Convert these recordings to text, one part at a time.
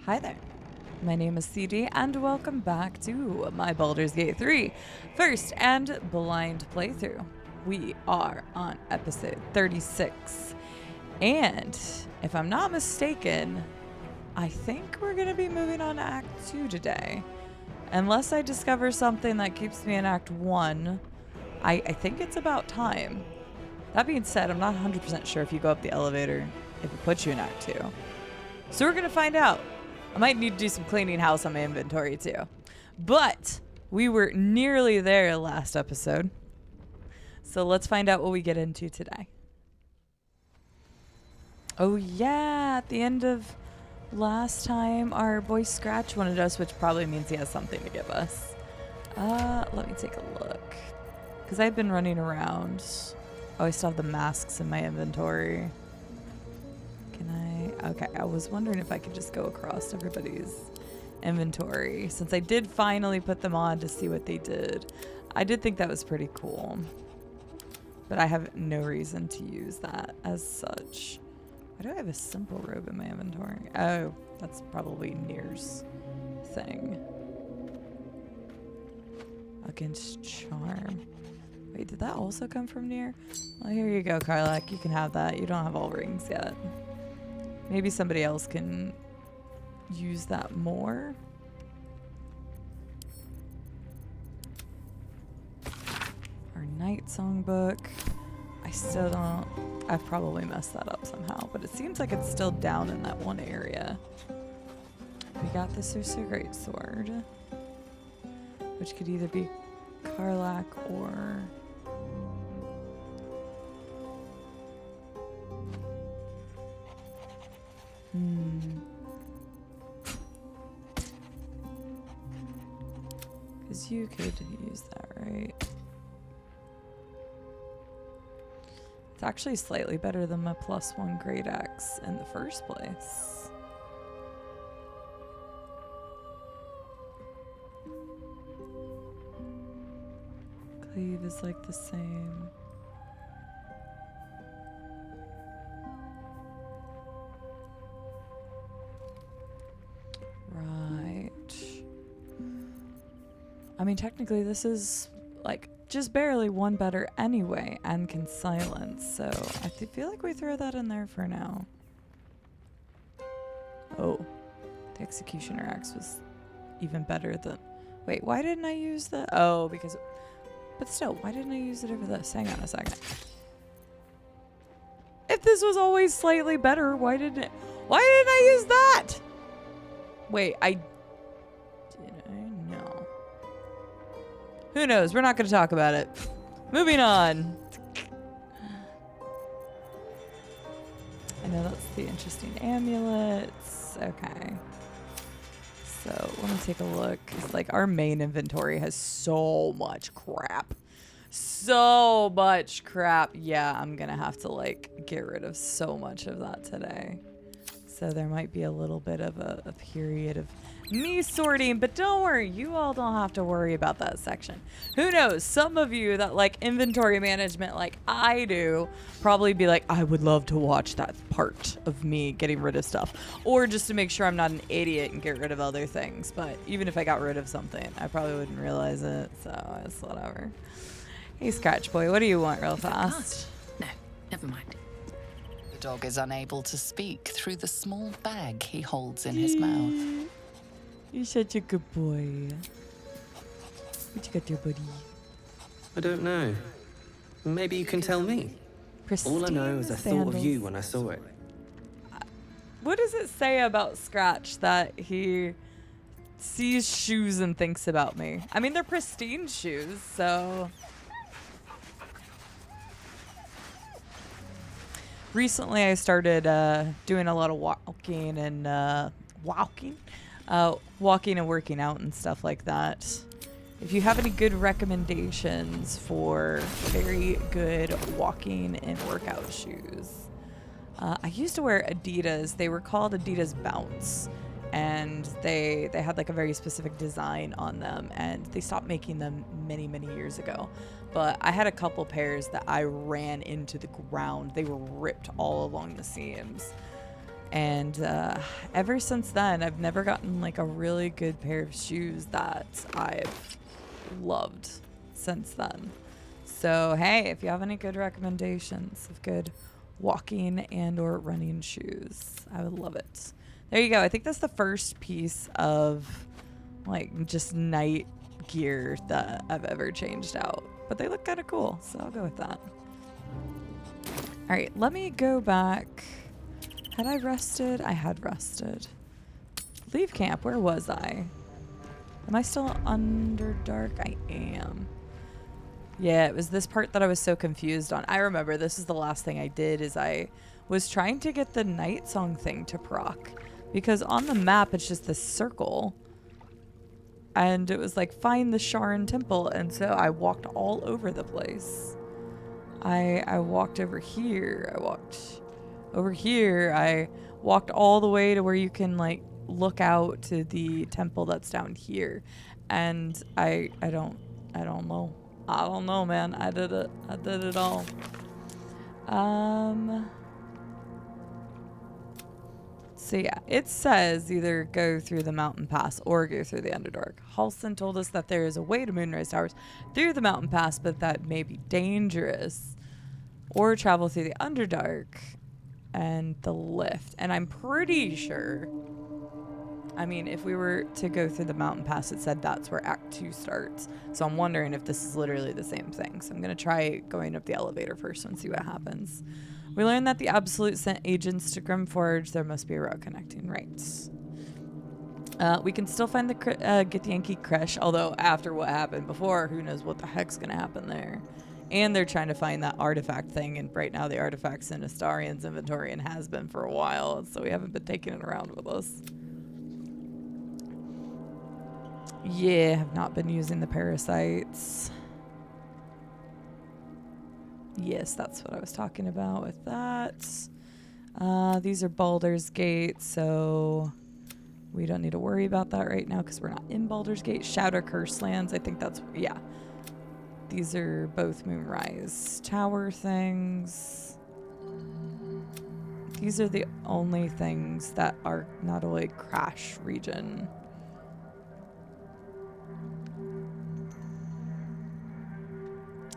Hi there, my name is CD and welcome back to my Baldur's Gate 3 first and blind playthrough. We are on episode 36 and if I'm not mistaken, I think we're going to be moving on to Act 2 today. Unless I discover something that keeps me in Act 1, I think it's about time. That being said, I'm not 100% sure if you go up the elevator, if it puts you in Act 2. So we're going to find out. I might need to do some cleaning house on my inventory too. But we were nearly there last episode. So let's find out what we get into today. Oh yeah, at the end of last time, our boy Scratch wanted us, which probably means he has something to give us. Let me take a look. Because I've been running around. Oh, I still have the masks in my inventory. Okay, I was wondering if I could just go across everybody's inventory since I did finally put them on to see what they did. I did think that was pretty cool, but I have no reason to use that as such. Why do I have a simple robe in my inventory? Oh, that's probably Nir's thing. Against charm. Wait, did that also come from Nir? Well, here you go, Karlak. You can have that. You don't have all rings yet. Maybe somebody else can use that more. Our night songbook. I still don't... I've probably messed that up somehow, but it seems like it's still down in that one area. We got the Susa Greatsword, which could either be Karlak or... Because you could use that, right? It's actually slightly better than my +1 great axe in the first place. Cleave is like the same. Right. I mean, technically this is like just barely one better anyway and can silence, so I feel like we throw that in there for now. Oh, the Executioner Axe was even better than... Wait, why didn't I use the... Oh, because... But still, why didn't I use it over this? Hang on a second. If this was always slightly better, why didn't I use that? Wait, did I? No. Who knows? We're not going to talk about it. Moving on. I know that's the interesting amulets. Okay. So let me take a look. It's like our main inventory has so much crap. So much crap. Yeah, I'm going to have to like get rid of so much of that today. So there might be a little bit of a period of me sorting, but don't worry, you all don't have to worry about that section. Who knows, some of you that like inventory management like I do probably be like, I would love to watch that part of me getting rid of stuff, or just to make sure I'm not an idiot and get rid of other things. But even if I got rid of something, I probably wouldn't realize it, so it's whatever. Hey Scratch Boy, what do you want real fast? No, never mind. The dog is unable to speak through the small bag he holds in his mouth. You're such a good boy. What you got there, buddy? I don't know. Maybe you can tell me. Pristine All I know is I thought of sandals. you when I saw it. What does it say about Scratch that he sees shoes and thinks about me? I mean, they're pristine shoes, so... Recently, I started doing a lot of walking and walking and working out and stuff like that. If you have any good recommendations for very good walking and workout shoes. I used to wear Adidas. They were called Adidas Bounce. And they had like a very specific design on them. And they stopped making them many, many years ago. But I had a couple pairs that I ran into the ground. They were ripped all along the seams. And ever since then, I've never gotten like a really good pair of shoes that I've loved since then. So hey, if you have any good recommendations of good walking and or running shoes, I would love it. There you go. I think that's the first piece of like just night gear that I've ever changed out. But they look kind of cool, so I'll go with that. All right, let me go back. Had I rested? I had rested. Leave camp. Where was I? Am I still under dark? I am. Yeah, it was this part that I was so confused on. I remember this is the last thing I did is I was trying to get the night song thing to proc. Because on the map, it's just this circle. And it was like, find the Sharon Temple. And so I walked all over the place. I walked over here. I walked over here. I walked all the way to where you can like look out to the temple that's down here. And I don't know. I don't know, man. I did it all. So yeah, it says either go through the mountain pass or go through the Underdark. Halston told us that there is a way to Moonrise Towers through the mountain pass, but that may be dangerous. Or travel through the Underdark and the lift. And I'm pretty sure, I mean, if we were to go through the mountain pass, it said that's where Act 2 starts. So I'm wondering if this is literally the same thing. So I'm going to try going up the elevator first and see what happens. We learned that the Absolute sent agents to Grimforge. There must be a route connecting, right? We can still find the Githyanki Kresh, although after what happened before, who knows what the heck's going to happen there. And they're trying to find that artifact thing, and right now the artifact's in Astarian's inventory and has been for a while, so we haven't been taking it around with us. Yeah, I've not been using the parasites. Yes, that's what I was talking about with that. These are Baldur's Gate, so we don't need to worry about that right now because we're not in Baldur's Gate. Shadow Curse Lands, I think that's, yeah. These are both Moonrise Tower things. These are the only things that are not only Crash region.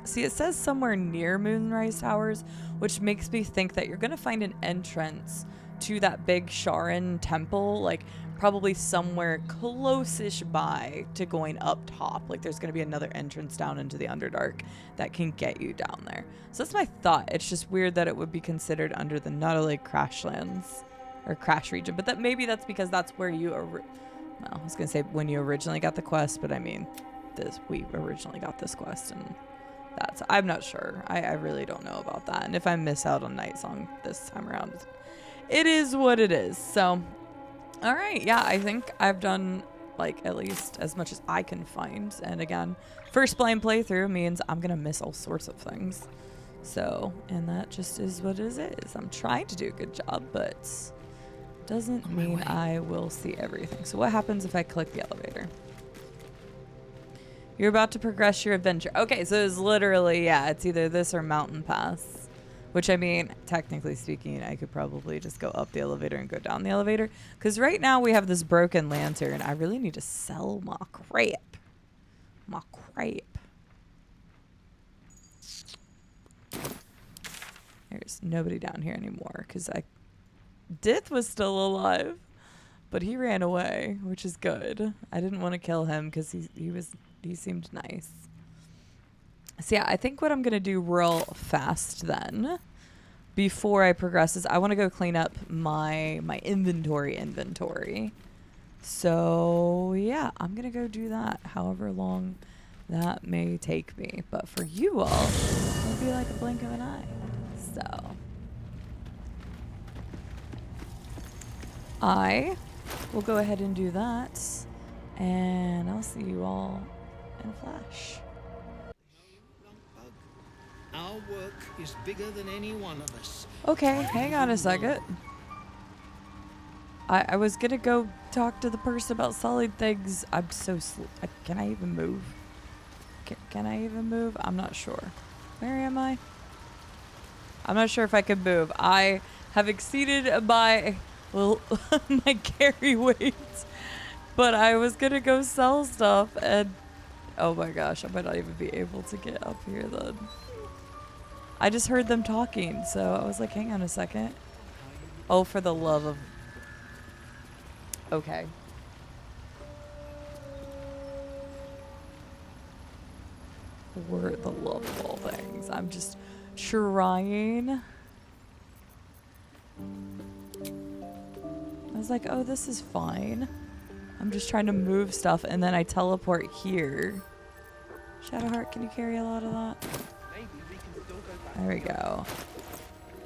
See, it says somewhere near Moonrise Towers, which makes me think that you're going to find an entrance to that big Sharon temple, like probably somewhere close-ish by to going up top. Like there's going to be another entrance down into the Underdark that can get you down there. So that's my thought. It's just weird that it would be considered under the Nautilus Crashlands or Crash region, but that maybe that's because that's where you well, I was going to say when you originally got the quest, but I mean we originally got this quest and I'm not sure. I really don't know about that. And if I miss out on Night Song this time around, it is what it is. So, all right. Yeah, I think I've done like at least as much as I can find. And again, first blind playthrough means I'm going to miss all sorts of things. So, and that just is what it is. I'm trying to do a good job, but doesn't mean I will see everything. So what happens if I click the elevator? You're about to progress your adventure. Okay, so it's literally, yeah, it's either this or Mountain Pass. Which, I mean, technically speaking, I could probably just go up the elevator and go down the elevator. Because right now we have this broken lantern. I really need to sell my crap. My crap. There's nobody down here anymore. Because Dith was still alive. But he ran away, which is good. I didn't want to kill him because he seemed nice. So yeah, I think what I'm going to do real fast then, before I progress, is I want to go clean up my inventory. So yeah, I'm going to go do that however long that may take me. But for you all, it'll be like a blink of an eye. So I will go ahead and do that. And I'll see you all in a flash. Our work is bigger than any one of us. Okay, hang on a second. I was gonna go talk to the person about selling things. I'm so can I even move? Can I even move? I'm not sure. Where am I? I'm not sure if I can move. I have exceeded my well, my carry weight. But I was gonna go sell stuff, and oh my gosh, I might not even be able to get up here then. I just heard them talking, so I was like, hang on a second. Oh, for the love of... Okay. For the love of all things. I'm just trying. I was like, oh, this is fine. I'm just trying to move stuff, and then I teleport here. Shadowheart, can you carry a lot of that? There we go.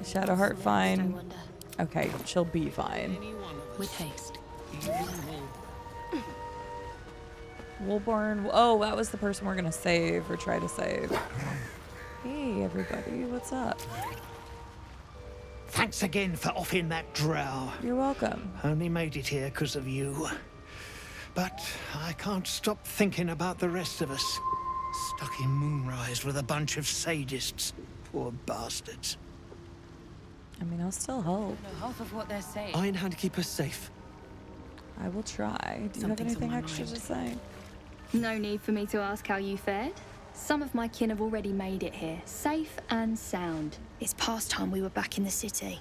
Shadowheart I fine. wonder. Okay, she'll be fine. Any one of us. With haste. Even Wool. Woolborn. Oh, that was the person we're gonna save or try to save. Hey, everybody, what's up? Thanks again for offing that drow. You're welcome. Only made it here because of you. But I can't stop thinking about the rest of us. Stuck in Moonrise with a bunch of sadists. Poor bastards. I mean, I'll still help. I know half of what they're saying. Iron Hand keep us safe. I will try. Do you Something's have on anything my extra mind. to say? No need for me to ask how you fared. Some of my kin have already made it here, safe and sound. It's past time we were back in the city.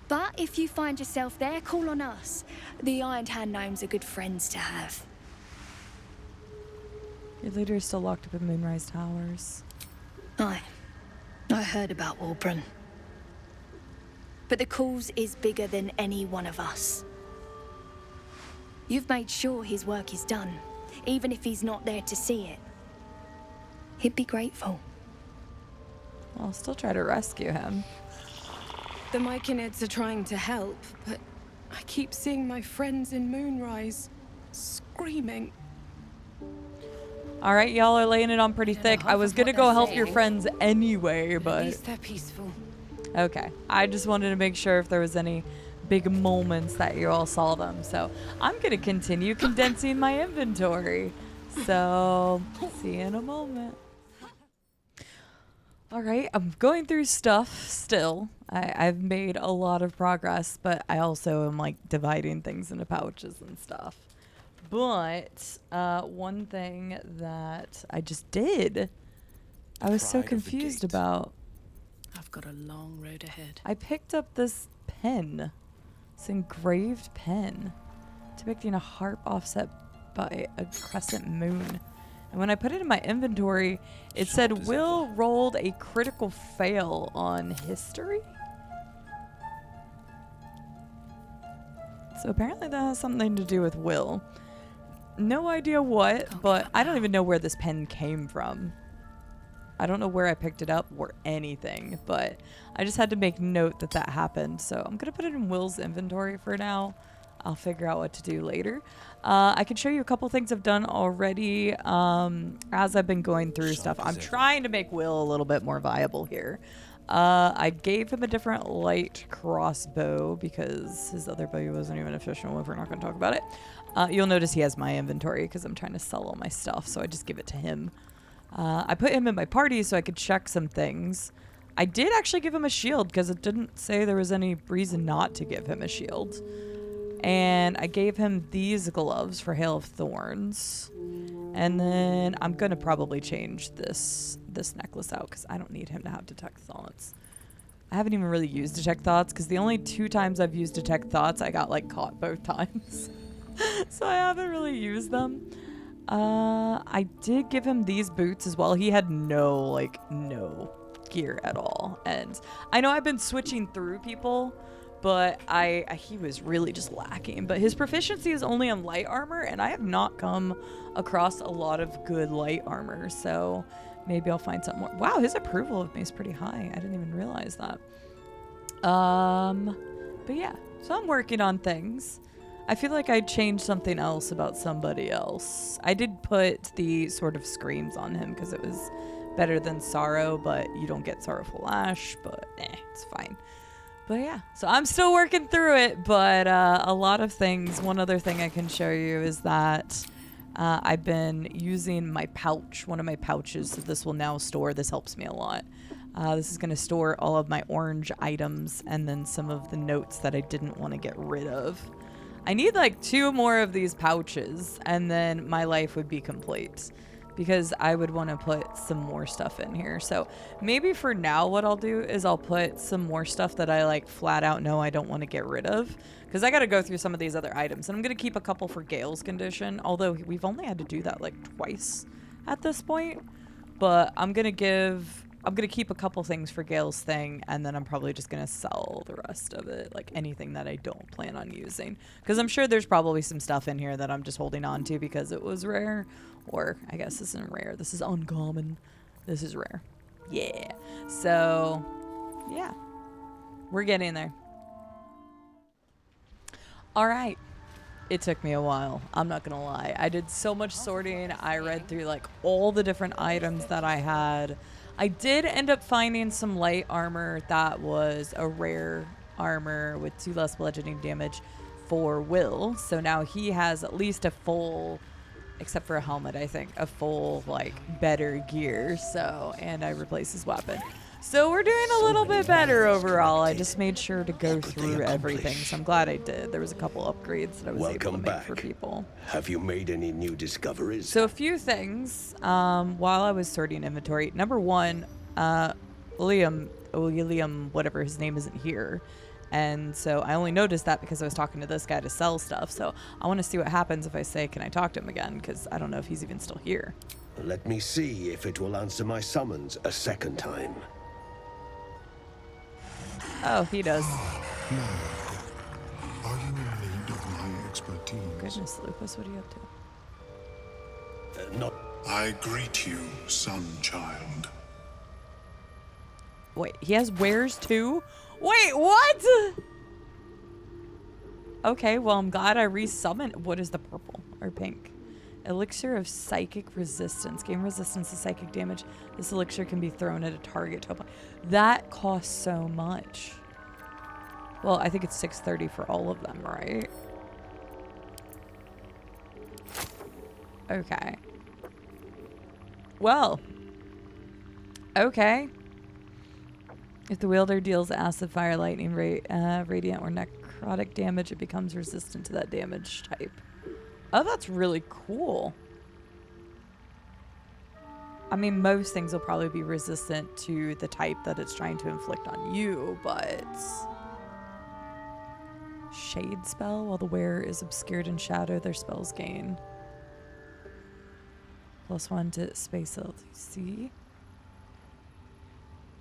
But if you find yourself there, call on us. The Iron Hand gnomes are good friends to have. Your leader is still locked up in Moonrise Towers. I heard about Walbrun. But the cause is bigger than any one of us. You've made sure his work is done, even if he's not there to see it. He'd be grateful. I'll still try to rescue him. The Myconids are trying to help, but I keep seeing my friends in Moonrise screaming. All right, y'all are laying it on pretty I don't know thick. I half was of gonna what go they're help your saying. friends anyway, At but least they're peaceful. okay. I just wanted to make sure if there was any big moments that you all saw them. So I'm gonna continue condensing my inventory. So see you in a moment. All right, I'm going through stuff still. I've made a lot of progress, but I also am like dividing things into pouches and stuff. But one thing that I just did, I was so Pride of the confused gate. about. I've got a long road ahead. I picked up this pen, this engraved pen, depicting a harp offset by a crescent moon. And when I put it in my inventory, it Sharp said as Will ever. rolled a critical fail on history. So apparently that has something to do with Will. No idea what, Can't but give up I don't now. even know where this pen came from. I don't know where I picked it up or anything, but I just had to make note that that happened. So I'm going to put it in Will's inventory for now. I'll figure out what to do later. I can show you a couple things I've done already as I've been going through stuff. I'm trying to make Will a little bit more viable here. I gave him a different light crossbow because his other bow wasn't even efficient. We're not going to talk about it. You'll notice he has my inventory because I'm trying to sell all my stuff, so I just give it to him. I put him in my party so I could check some things. I did actually give him a shield because it didn't say there was any reason not to give him a shield. And I gave him these gloves for Hail of Thorns. And then I'm going to probably change this necklace out because I don't need him to have Detect Thoughts. I haven't even really used Detect Thoughts because the only 2 times I've used Detect Thoughts, I got like caught both times. So I haven't really used them. I did give him these boots as well. He had no gear at all. And I know I've been switching through people, but he was really just lacking. But his proficiency is only on light armor, and I have not come across a lot of good light armor. So maybe I'll find something more. Wow, his approval of me is pretty high. I didn't even realize that. But yeah, so I'm working on things. I feel like I changed something else about somebody else. I did put the sort of screams on him because it was better than sorrow, but you don't get sorrowful lash, but it's fine. But yeah, so I'm still working through it, but a lot of things. One other thing I can show you is that I've been using my pouch, one of my pouches, so this will now store. This helps me a lot. This is going to store all of my orange items and then some of the notes that I didn't want to get rid of. I need like 2 more of these pouches and then my life would be complete, because I would want to put some more stuff in here. So maybe for now what I'll do is I'll put some more stuff that I like flat out know I don't want to get rid of, because I got to go through some of these other items. And I'm going to keep a couple for Gale's condition, although we've only had to do that like twice at this point. But I'm going to keep a couple things for Gale's thing, and then I'm probably just going to sell the rest of it, like anything that I don't plan on using. Because I'm sure there's probably some stuff in here that I'm just holding on to because it was rare. Or, I guess this isn't rare. This is uncommon. This is rare. Yeah. So, yeah. We're getting there. All right. It took me a while. I'm not going to lie. I did so much sorting. I read through, like, all the different items that I had. I did end up finding some light armor that was a rare armor with 2 less bludgeoning damage for Will. So now he has at least a full, except for a helmet, I think, a full, like, better gear. So, and I replaced his weapon. So we're doing a little bit better overall. I just made sure to go through everything, so I'm glad I did. There was a couple upgrades that I was able to make for people. Have you made any new discoveries? So a few things while I was sorting inventory. Number 1, William, whatever his name, isn't here. And so I only noticed that because I was talking to this guy to sell stuff. So I want to see what happens if I say, can I talk to him again? Because I don't know if he's even still here. Let me see if it will answer my summons a second time. Oh, he does. Are you in need of my expertise? Goodness, Lupus, what are you up to? Not. I greet you, son child. Wait, he has wares too? Wait, what? Okay, well, I'm glad I resummoned. What is the purple or pink? Elixir of Psychic Resistance. Gain resistance to psychic damage. This elixir can be thrown at a target to apply. That costs so much. Well, I think it's $6.30 for all of them, right? Okay. Well. Okay. If the wielder deals acid, fire, lightning, radiant, or necrotic damage, it becomes resistant to that damage type. Oh, that's really cool. I mean, most things will probably be resistant to the type that it's trying to inflict on you, but... Shade spell. While the wearer is obscured in shadow, their spells gain +1 to space LTC.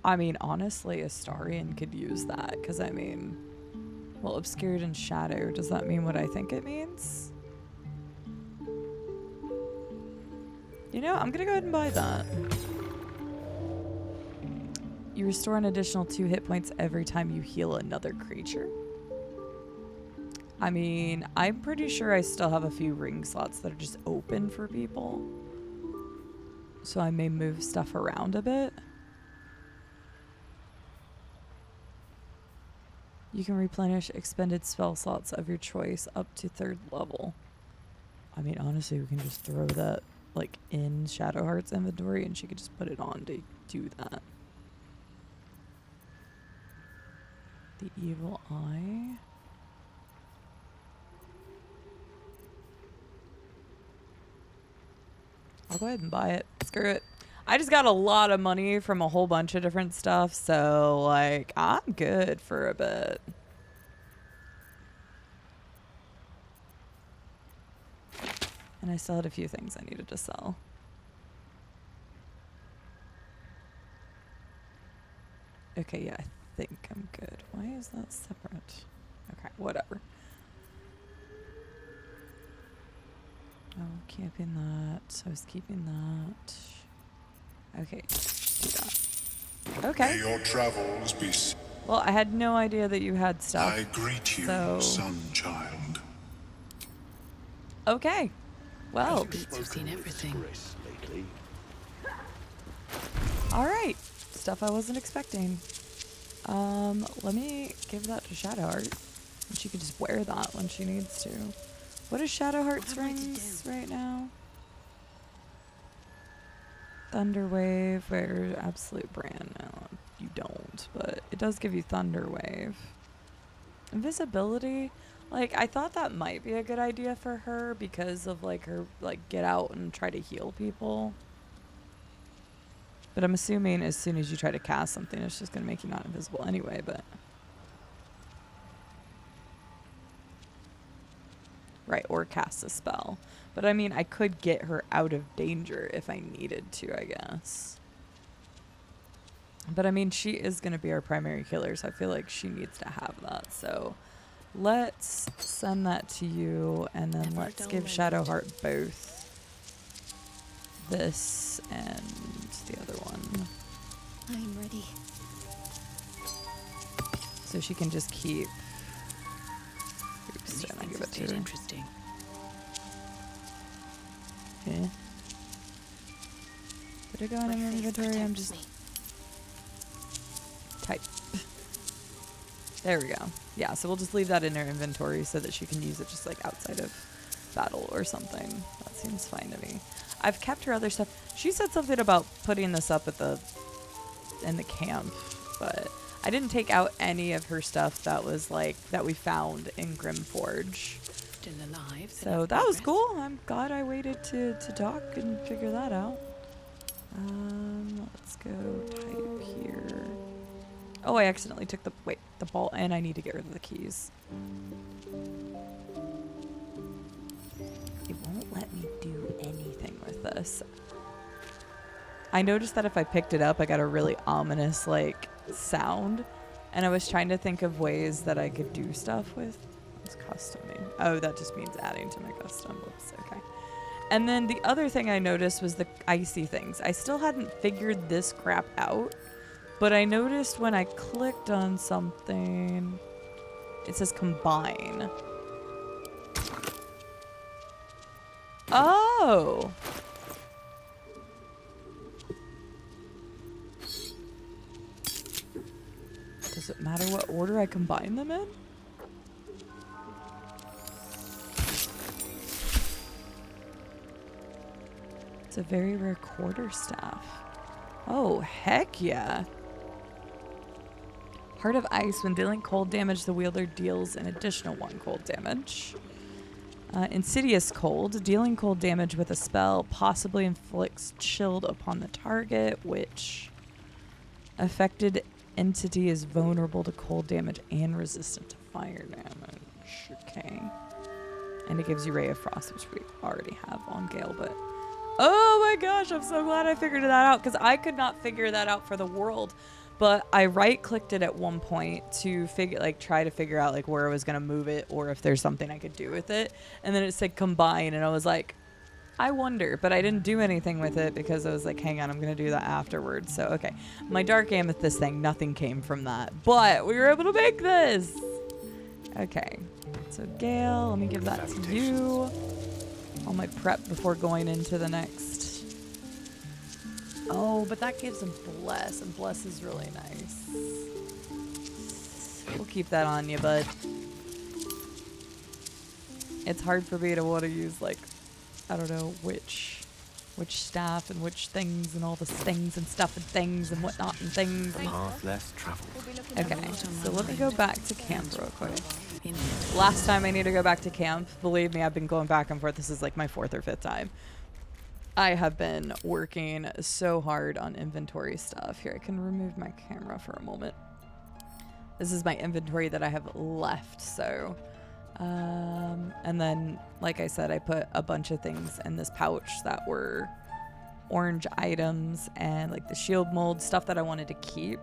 I mean, honestly, Astarion could use that, because I mean... Well, obscured in shadow, does that mean what I think it means? You know, I'm gonna go ahead and buy that. You restore an additional 2 hit points every time you heal another creature. I mean, I'm pretty sure I still have a few ring slots that are just open for people. So I may move stuff around a bit. You can replenish expended spell slots of your choice up to 3rd level. I mean, honestly, we can just throw that like in Shadowheart's inventory and she could just put it on to do that. The Evil Eye. I'll go ahead and buy it. Screw it. I just got a lot of money from a whole bunch of different stuff, so like I'm good for a bit. And I still had a few things I needed to sell. Okay, yeah, I think I'm good. Why is that separate? Okay, whatever. Oh, keeping that. I was keeping that. Okay, do that. Okay. May your travels be. Well, I had no idea that you had stuff. I greet you, so... son child. Okay. Well. We've seen everything. All right. Stuff I wasn't expecting. Let me give that to Shadowheart. And she could just wear that when she needs to. What is Shadowheart's rings right now? Thunderwave, wear absolute brand. No, you don't, but it does give you Thunder Wave. Invisibility, like, I thought that might be a good idea for her because of, like, her, like, get out and try to heal people. But I'm assuming as soon as you try to cast something, it's just going to make you not invisible anyway, but... Right, or cast a spell. But I mean, I could get her out of danger if I needed to, I guess. But I mean, she is going to be our primary healer, so I feel like she needs to have that. So let's send that to you, and then let's give Shadowheart both this and the other one. I'm ready. So she can just keep... Oops, and I give it to her. Interesting. Okay. Did it go in my inventory? I'm just... Type. There we go. Yeah, so we'll just leave that in her inventory so that she can use it just like outside of battle or something. That seems fine to me. I've kept her other stuff. She said something about putting this up at in the camp, but I didn't take out any of her stuff that was like that we found in Grimforge. Still alive. So that was cool. I'm glad I waited to talk and figure that out. Let's go type here. Oh, I accidentally took the ball, and I need to get rid of the keys. It won't let me do anything with this. I noticed that if I picked it up, I got a really ominous, like, sound. And I was trying to think of ways that I could do stuff with. It's customing. Oh, that just means adding to my custom. Whoops, okay. And then the other thing I noticed was the icy things. I still hadn't figured this crap out. But I noticed when I clicked on something, it says combine. Oh! Does it matter what order I combine them in? It's a very rare quarterstaff. Oh, heck yeah. Heart of Ice. When dealing cold damage, the wielder deals an additional 1 cold damage. Insidious Cold. Dealing cold damage with a spell possibly inflicts chilled upon the target, which affected entity is vulnerable to cold damage and resistant to fire damage. Okay. And it gives you Ray of Frost, which we already have on Gale, but... Oh my gosh, I'm so glad I figured that out, because I could not figure that out for the world. But I right-clicked it at one point to try to figure out like where I was gonna move it or if there's something I could do with it. And then it said combine, and I was like, I wonder, but I didn't do anything with it because I was like, hang on, I'm gonna do that afterwards. So okay, my dark amethyst thing, nothing came from that, but we were able to make this. Okay, so Gale, let me give that to you. All my prep before going into the next. Oh, but that gives him bless, and bless is really nice. We'll keep that on you, bud. It's hard for me to want to use, like, I don't know, which staff and which things and all the things and stuff and things and whatnot and things. And Path less traveled. okay, so let me go back to camp real quick. Last time I need to go back to camp, believe me, I've been going back and forth. This is like my 4th or 5th time. I have been working so hard on inventory stuff. Here, I can remove my camera for a moment. This is my inventory that I have left, so... and then, like I said, I put a bunch of things in this pouch that were orange items and like the shield mold, stuff that I wanted to keep,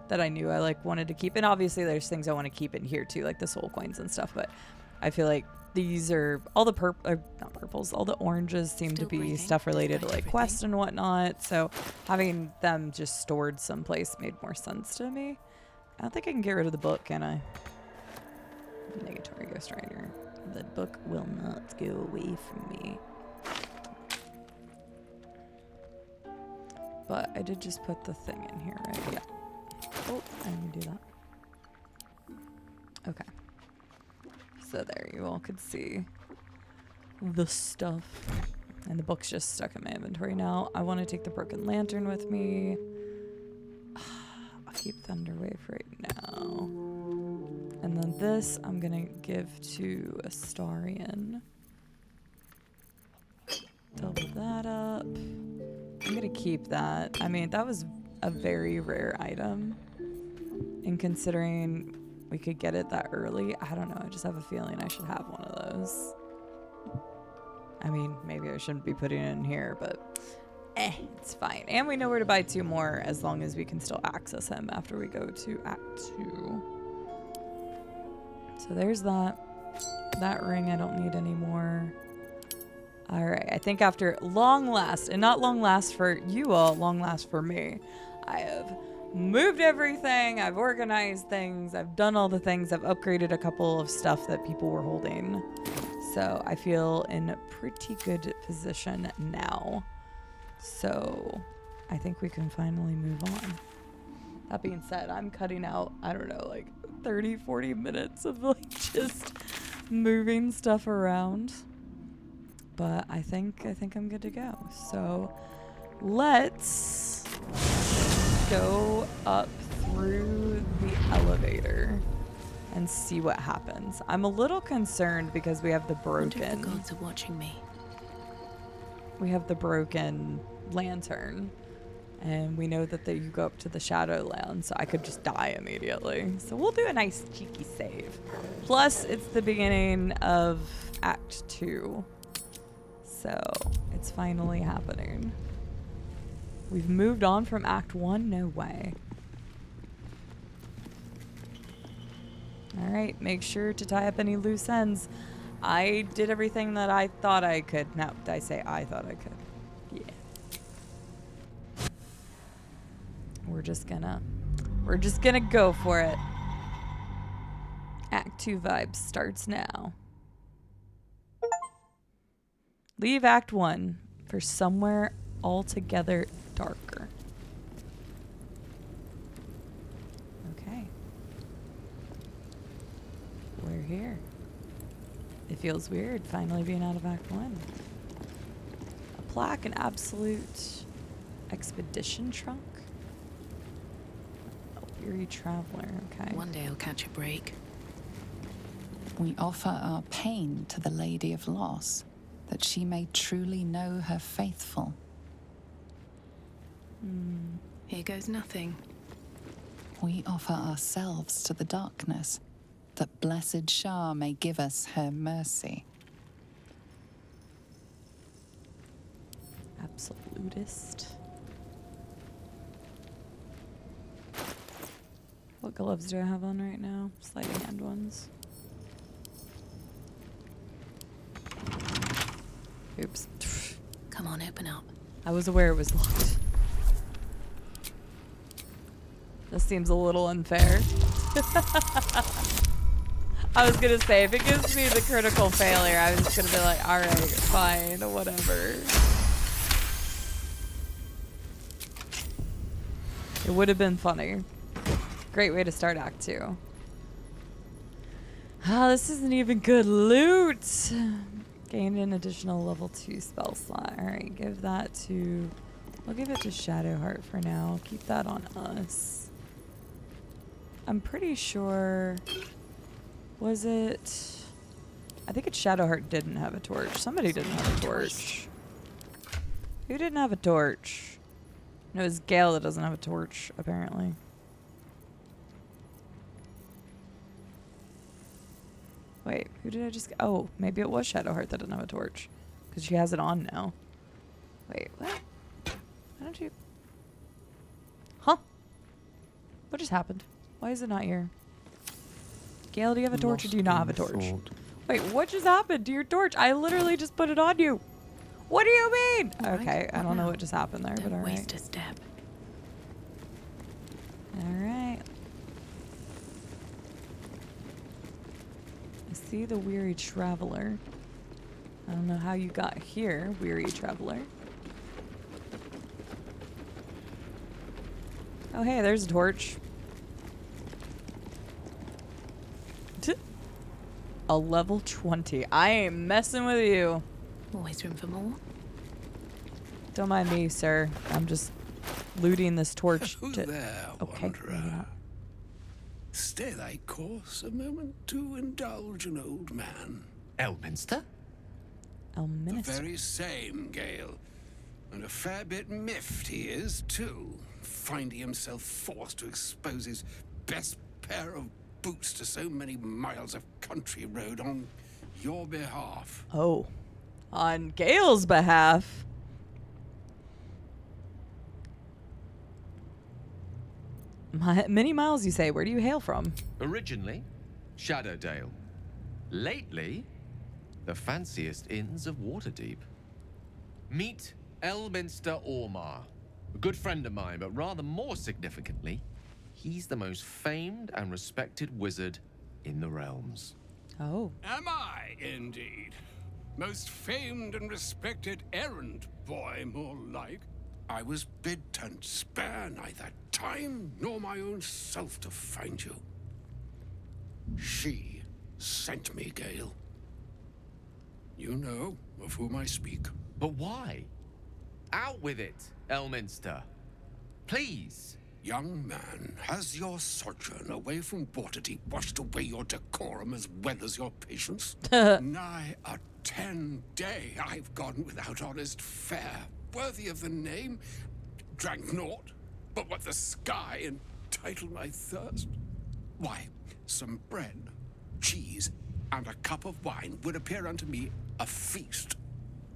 that I knew I like wanted to keep. And obviously there's things I want to keep in here too, like the soul coins and stuff, but I feel like these are all the not purples, all the oranges seem to be stuff related to like quest and whatnot. So having them just stored someplace made more sense to me. I don't think I can get rid of the book, can I? Negatory Ghostwriter. The book will not go away from me. But I did just put the thing in here, right? Yeah. Oh, I didn't do that. Okay. So there, you all could see the stuff. And the book's just stuck in my inventory now. I want to take the broken lantern with me. keep Thunderwave right now. And then this I'm gonna give to Astarion. Double that up. I'm gonna keep that. I mean, that was a very rare item. And considering we could get it that early, I don't know. I just have a feeling I should have one of those. I mean, maybe I shouldn't be putting it in here, but it's fine. And we know where to buy 2 more as long as we can still access him after we go to Act 2. So there's that. That ring I don't need anymore. Alright, I think after long last, and not long last for you all, long last for me, I have moved everything, I've organized things, I've done all the things, I've upgraded a couple of stuff that people were holding. So I feel in a pretty good position now. So I think we can finally move on. That being said, I'm cutting out, I don't know, like 30, 40 minutes of like just moving stuff around. But I think I'm good to go. So let's go up through the elevator and see what happens. I'm a little concerned because we have the broken. I wonder if the gods are watching me. We have the broken lantern, and we know that you go up to the Shadowlands, so I could just die immediately. So we'll do a nice cheeky save. Plus, it's the beginning of Act 2. So it's finally happening. We've moved on from Act 1? No way. Alright, make sure to tie up any loose ends. I did everything that I thought I could. No, did I say I thought I could? Yeah. We're just gonna go for it. Act 2 vibes starts now. Leave Act 1 for somewhere altogether darker. Okay. We're here. It feels weird finally being out of Act 1. A plaque, an absolute expedition trunk. A weary traveler, okay. One day I'll catch a break. We offer our pain to the Lady of Loss, that she may truly know her faithful. Here goes nothing. We offer ourselves to the darkness, that blessed Shah may give us her mercy. Absolutist. What gloves do I have on right now? Sleight of hand ones. Oops. Come on, open up. I was aware it was locked. This seems a little unfair. I was gonna say, if it gives me the critical failure, I was just gonna be like, alright, fine, whatever. It would have been funny. Great way to start Act 2. Ah, this isn't even good loot. Gained an additional level 2 spell slot. Alright, give that to... We'll give it to Shadowheart for now. Keep that on us. I'm pretty sure... Was it... I think it's Shadowheart didn't have a torch. Somebody didn't have a torch. Who didn't have a torch? No, it's Gale that doesn't have a torch, apparently. Wait, who did I just... Oh, maybe it was Shadowheart that didn't have a torch. Because she has it on now. Wait, what? Why don't you... Huh? What just happened? Why is it not here? Gale, do you have a torch or do you not have a torch? Wait, what just happened to your torch? I literally just put it on you. What do you mean? Okay, I don't know what just happened there, but alright. Waste a step. Alright. I see the weary traveler. I don't know how you got here, weary traveler. Oh hey, there's a torch. A level 20. I ain't messing with you. Always room for more. Don't mind me, sir. I'm just looting this torch. Who there, Okay. wanderer? Stay thy course a moment to indulge an old man. Elminster? The Elminster. very same, Gale. And a fair bit miffed he is, too, finding himself forced to expose his best pair of boots to so many miles of country road on your behalf. Oh. On Gale's behalf. Many miles, you say. Where do you hail from? Originally, Shadowdale. Lately, the fanciest inns of Waterdeep. Meet Elminster Ormar. A good friend of mine, but rather more significantly, he's the most famed and respected wizard in the realms. Oh. Am I, indeed? Most famed and respected errand boy, more like. I was bid to spare neither time nor my own self to find you. She sent me, Gale. You know of whom I speak. But why? Out with it, Elminster. Please. Young man, has your sojourn away from Waterdeep washed away your decorum as well as your patience? Nigh a 10-day I've gone without honest fare, worthy of the name. Drank naught, but what the sky entitled my thirst. Why, some bread, cheese, and a cup of wine would appear unto me a feast.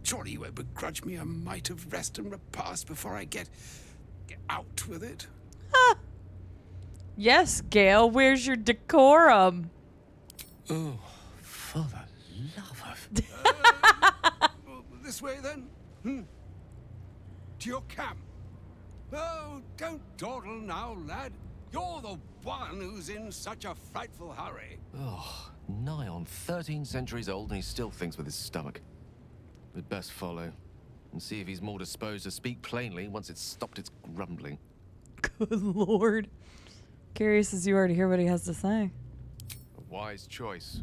Surely you would begrudge me a mite of rest and repast before I get out with it? Yes, Gale. Where's your decorum? Oh, for the love of... This way, then? To your camp. Oh, don't dawdle now, lad. You're the one who's in such a frightful hurry. Oh, nigh on 13 centuries old and he still thinks with his stomach. We'd best follow and see if he's more disposed to speak plainly once it's stopped its grumbling. Good lord. Curious as you are to hear what he has to say. A wise choice.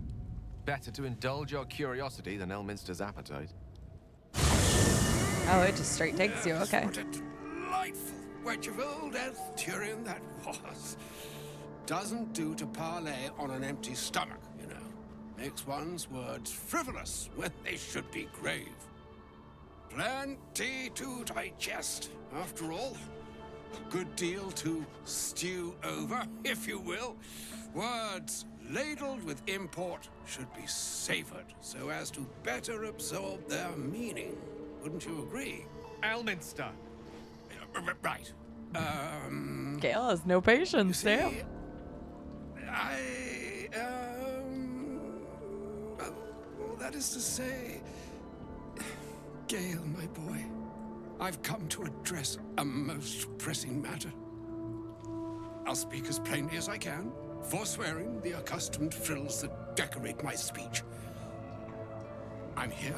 Better to indulge your curiosity than Elminster's appetite. Oh, it just straight takes you. Okay. What a delightful wedge of old Arthurian that was. Doesn't do to parley on an empty stomach, you know. Makes one's words frivolous when they should be grave. Plenty to digest, after all. A good deal to stew over, if you will. Words ladled with import should be savored so as to better absorb their meaning. Wouldn't you agree? Elminster! Right. Gale has no patience, See, damn. well, that is to say, Gale, my boy, I've come to address a most pressing matter. I'll speak as plainly as I can, forswearing the accustomed frills that decorate my speech. I'm here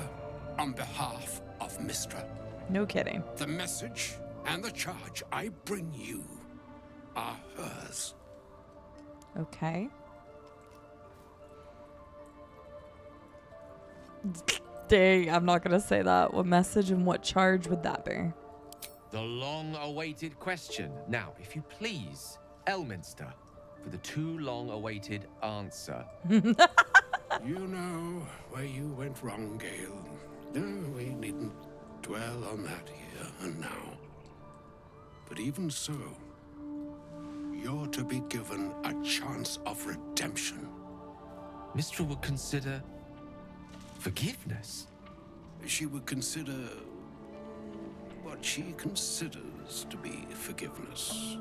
on behalf of Mistra. No kidding. The message and the charge I bring you are hers. Okay. Dang, I'm not gonna say that. What message and what charge would that be? The long-awaited question. Now, if you please, Elminster, for the too long-awaited answer. You know where you went wrong, Gale. No, we needn't dwell on that here and now. But even so, you're to be given a chance of redemption. Mistra would consider forgiveness. She would consider what she considers to be forgiveness.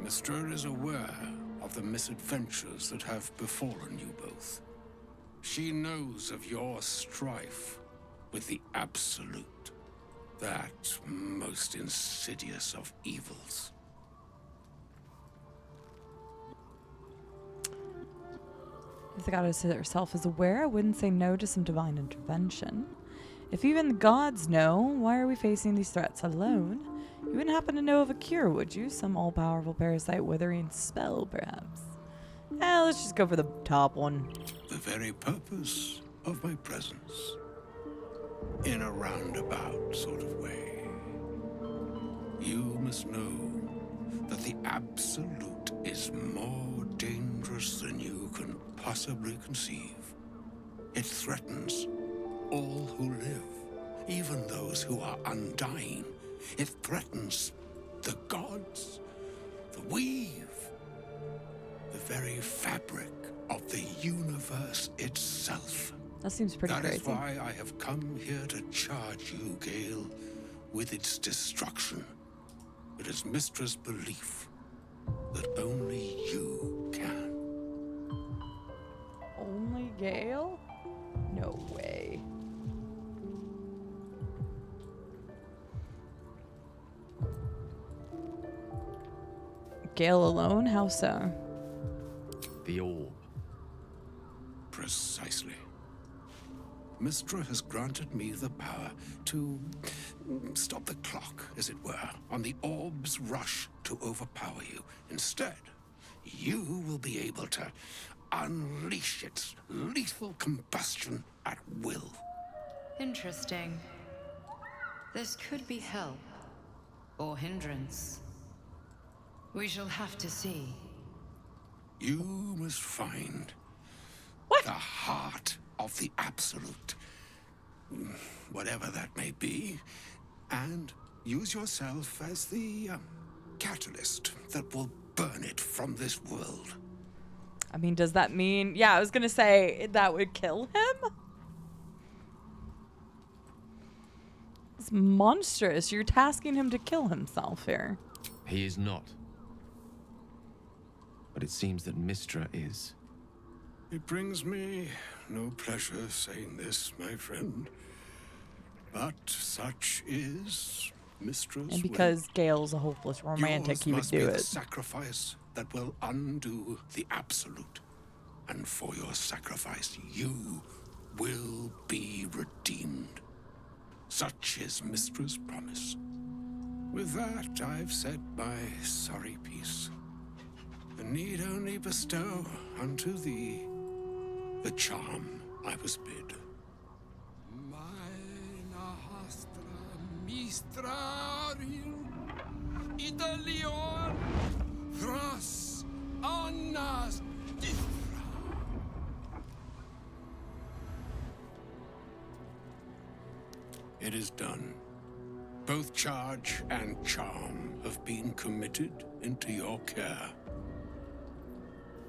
Mistra is aware of the misadventures that have befallen you both. She knows of your strife with the Absolute, that most insidious of evils. If the goddess herself is aware, I wouldn't say no to some divine intervention. If even the gods know, why are we facing these threats alone? You wouldn't happen to know of a cure, would you? Some all-powerful parasite withering spell, perhaps? Let's just go for the top one. The very purpose of my presence. In a roundabout sort of way. You must know that the Absolute is more dangerous than you can possibly conceive. It threatens all who live, even those who are undying. It threatens the gods, the weave, the very fabric of the universe itself. That seems pretty That crazy. is why I have come here to charge you, Gale, with its destruction. It is Mistra's belief that only you can. Only Gale? No way. Gale alone? How so? The orb. Precisely. Mistra has granted me the power to stop the clock, as it were, on the orb's rush to overpower you. Instead, you will be able to unleash its lethal combustion at will. Interesting. This could be help or hindrance. We shall have to see. You must find the heart of the Absolute, whatever that may be, and use yourself as the catalyst that will burn it from this world. I mean, does that mean... Yeah, I was gonna say, that would kill him? It's monstrous. You're tasking him to kill himself here. He is not. But it seems that Mistra is. It brings me no pleasure saying this, my friend, but such is Mistra's And because Gale's a hopeless romantic, Yours he would must be do the it. sacrifice that will undo the Absolute. And for your sacrifice, you will be redeemed. Such is Mistra's promise. With that, I've said my sorry piece, and need only bestow unto thee the charm I was bid. Mina hastra mistrarium idalion thras annas dithra. It is done. Both charge and charm have been committed into your care.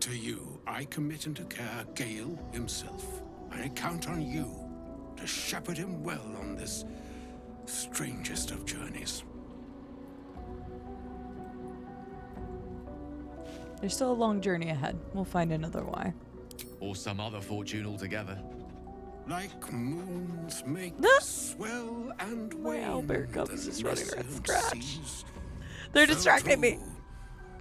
To you, I commit into care Gale himself. I count on you to shepherd him well on this strangest of journeys. There's still a long journey ahead. We'll find another way. Or some other fortune altogether. Like moons make swell and wane. Albert comes the just running around nascent scratch. seas, They're so distracting me. too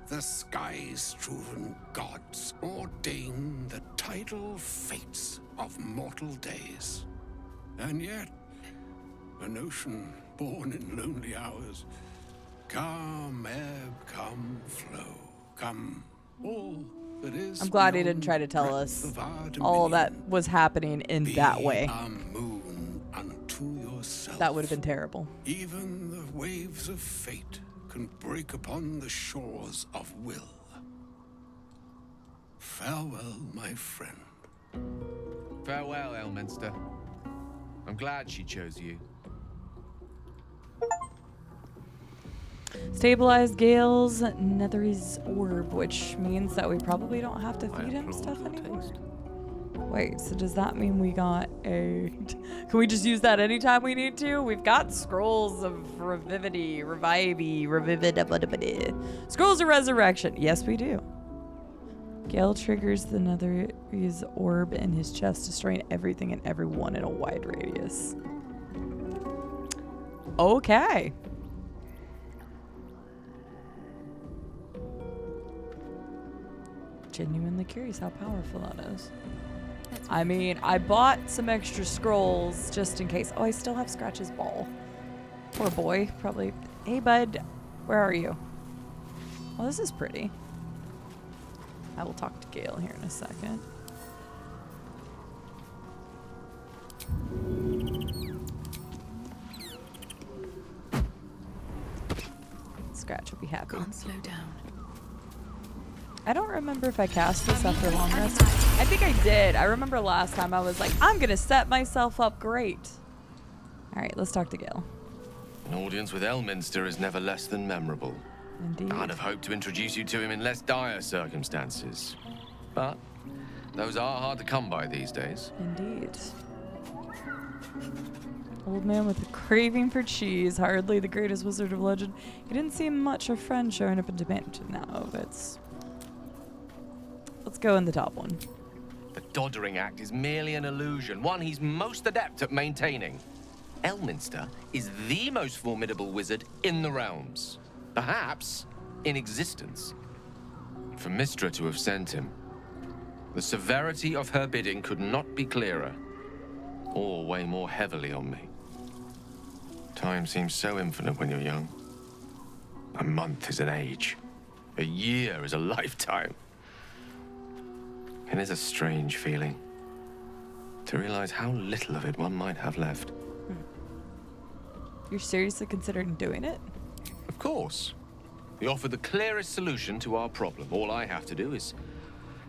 The sky-strewn gods ordain the tidal fates of mortal days. And yet, an ocean born in lonely hours, come ebb, come flow, come all that is. I'm glad he didn't try to tell us all that was happening in that way. A moon unto yourself. That would have been terrible. Even the waves of fate can break upon the shores of will. Farewell, my friend. Farewell, Elminster. I'm glad she chose you. Stabilize Gale's Netherese orb, which means that we probably don't have to feed him stuff anymore. Wait, so does that mean we got a... Can we just use that anytime we need to? We've got scrolls of revivity, scrolls of resurrection. Yes, we do. Gale triggers the Netherese orb in his chest, destroying everything and everyone in a wide radius. Okay. Genuinely curious how powerful that is. I mean, I bought some extra scrolls just in case. Oh, I still have Scratch's ball. Poor boy, probably. Hey, bud, where are you? Well, this is pretty. I will talk to Gale here in a second. Scratch will be happy. Can't slow down. I don't remember if I cast this after long rest. I think I did. I remember last time I was like, I'm gonna set myself up great. All right, let's talk to Gale. An audience with Elminster is never less than memorable. Indeed. I'd have hoped to introduce you to him in less dire circumstances. But those are hard to come by these days. Indeed. Old man with a craving for cheese, hardly the greatest wizard of legend. He didn't seem much a friend showing up in Dimension now, but let's go in the top one. The Doddering Act is merely an illusion, one he's most adept at maintaining. Elminster is the most formidable wizard in the realms. Perhaps in existence. For Mystra to have sent him, the severity of her bidding could not be clearer, or weigh more heavily on me. Time seems so infinite when you're young. A month is an age. A year is a lifetime. It is a strange feeling to realize how little of it one might have left. You're seriously considering doing it? Of course. We offer the clearest solution to our problem. All I have to do is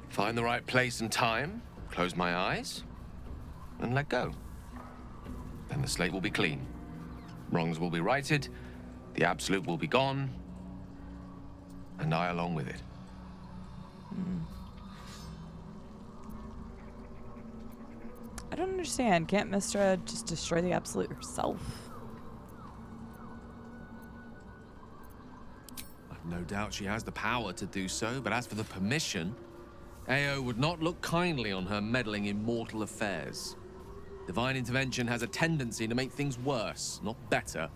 find the right place and time, close my eyes, and let go. Then the slate will be clean. Wrongs will be righted, the absolute will be gone, and I along with it. I don't understand. Can't Mystra just destroy the absolute herself? I've no doubt she has the power to do so, but as for the permission, Ao would not look kindly on her meddling in mortal affairs. Divine intervention has a tendency to make things worse, not better.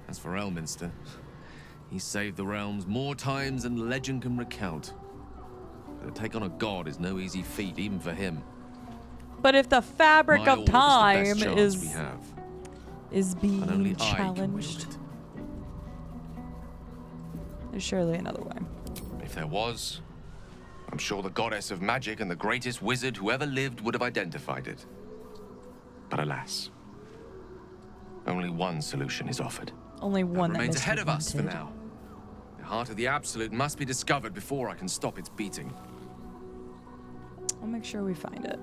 As for Elminster, he saved the realms more times than legend can recount. But to take on a god is no easy feat, even for him. But if the fabric My of order's the time best chance we have. is And only being I can wield challenged, it. there's surely another way. If there was, I'm sure the goddess of magic and the greatest wizard who ever lived would have identified it. But alas, only one solution is offered. Only one That that remains Mystra ahead of us for wanted. now. The heart of the Absolute must be discovered before I can stop its beating. I'll make sure we find it.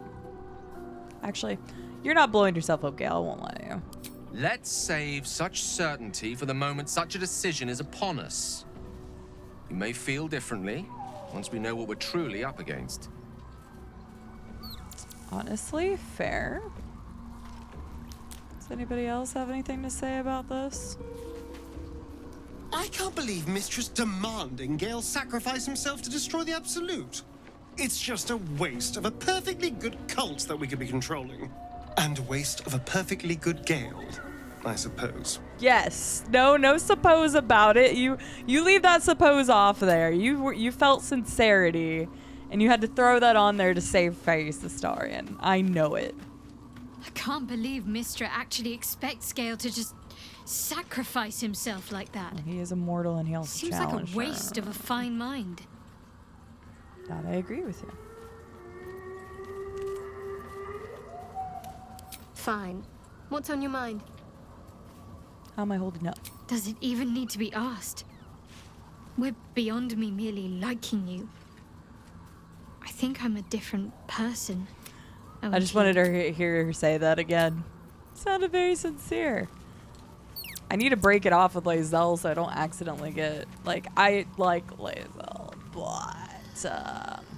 Actually, you're not blowing yourself up, Gale. I won't let you. Let's save such certainty for the moment such a decision is upon us. We may feel differently once we know what we're truly up against. Honestly, fair. Does anybody else have anything to say about this? I can't believe Mistress demanding Gale sacrifice himself to destroy the Absolute. It's just a waste of a perfectly good cult that we could be controlling. And a waste of a perfectly good Gale, I suppose. Yes. No suppose about it. You leave that suppose off there. You felt sincerity, and you had to throw that on there to save face, Astarion. I know it. I can't believe Mystra actually expects Gale to just sacrifice himself like that. He is immortal, and he also Seems like a challenged waste her. of a fine mind. That I agree with you. Fine. What's on your mind? How am I holding up? Does it even need to be asked? We're beyond me merely liking you. I think I'm a different person. I just wanted to hear her say that again. Sounded very sincere. I need to break it off with Lae'zel so I don't accidentally get... Like, I like Lae'zel, but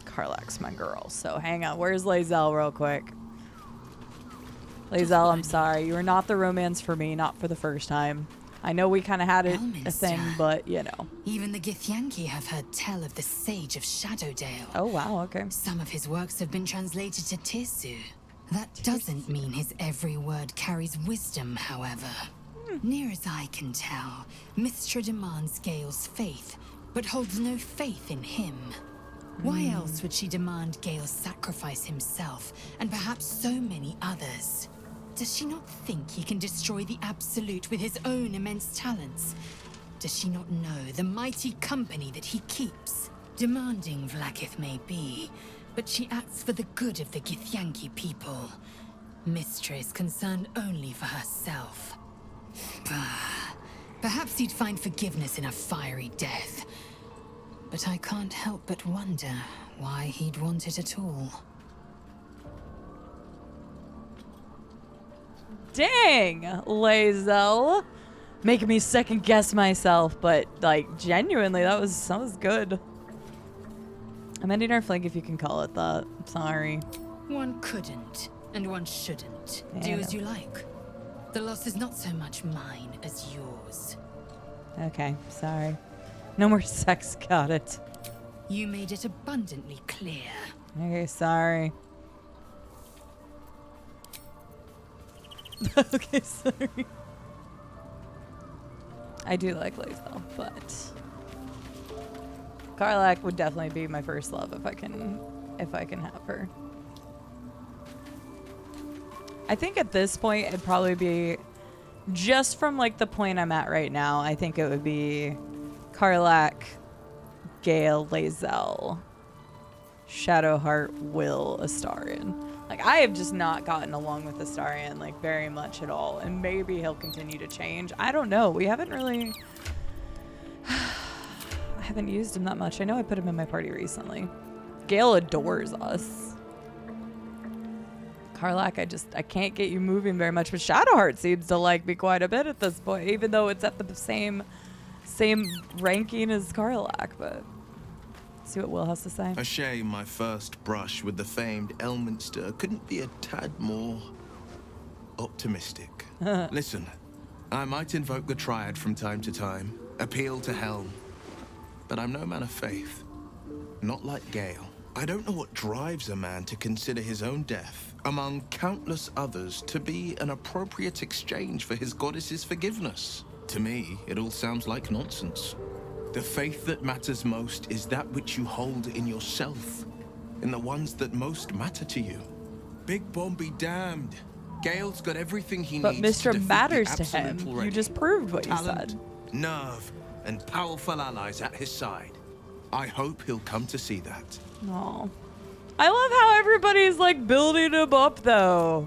Karlach's my girl. So hang on. Where's Lae'zel real quick? Lae'zel, I'm sorry. You were not the romance for me, not for the first time. I know we kind of had it a thing, but, you know. Even the Githyanki have heard tell of the Sage of Shadowdale. Oh, wow, okay. Some of his works have been translated to Tirsu. That doesn't mean his every word carries wisdom, however. Near as I can tell, Mystra demands Gale's faith, but holds no faith in him. Why else would she demand Gale sacrifice himself, and perhaps so many others? Does she not think he can destroy the Absolute with his own immense talents? Does she not know the mighty company that he keeps? Demanding Vlaakith may be, but she acts for the good of the Githyanki people. Mystra is concerned only for herself. Bah, Perhaps he'd find forgiveness in a fiery death. But I can't help but wonder why he'd want it at all. Dang, Lae'zel. Making me second guess myself, but like genuinely, that was good. I'm ending our flank if you can call it that. Sorry. One couldn't, and one shouldn't. Yeah, Do as you like. The loss is not so much mine as yours. Okay, sorry. No more sex, got it. You made it abundantly clear. Okay, sorry. Okay, sorry. I do like Lae'zel, but Karlach would definitely be my first love if I can have her. I think at this point it'd probably be just from like the point I'm at right now. I think it would be Karlach, Gale, Lae'zel, Shadowheart, Will, Astarion. Like, I have just not gotten along with Astarion, like, very much at all. And maybe he'll continue to change. I don't know. We haven't really... I haven't used him that much. I know I put him in my party recently. Gale adores us. Karlach, I can't get you moving very much. But Shadowheart seems to like me quite a bit at this point, even though it's at the same ranking as Karlach, but... see what Will has to say. A shame my first brush with the famed Elminster couldn't be a tad more optimistic. Listen, I might invoke the Triad from time to time, appeal to Helm, but I'm no man of faith. Not like Gale. I don't know what drives a man to consider his own death, among countless others, to be an appropriate exchange for his goddess's forgiveness. To me, it all sounds like nonsense. The faith that matters most is that which you hold in yourself, in the ones that most matter to you. Big Bomb be damned. Gale's got everything he but needs Mr. to defeat matters the to him. Absolute already. You just proved what Talent, you said. Nerve, and powerful allies at his side. I hope he'll come to see that. Aw. I love how everybody's like building him up though.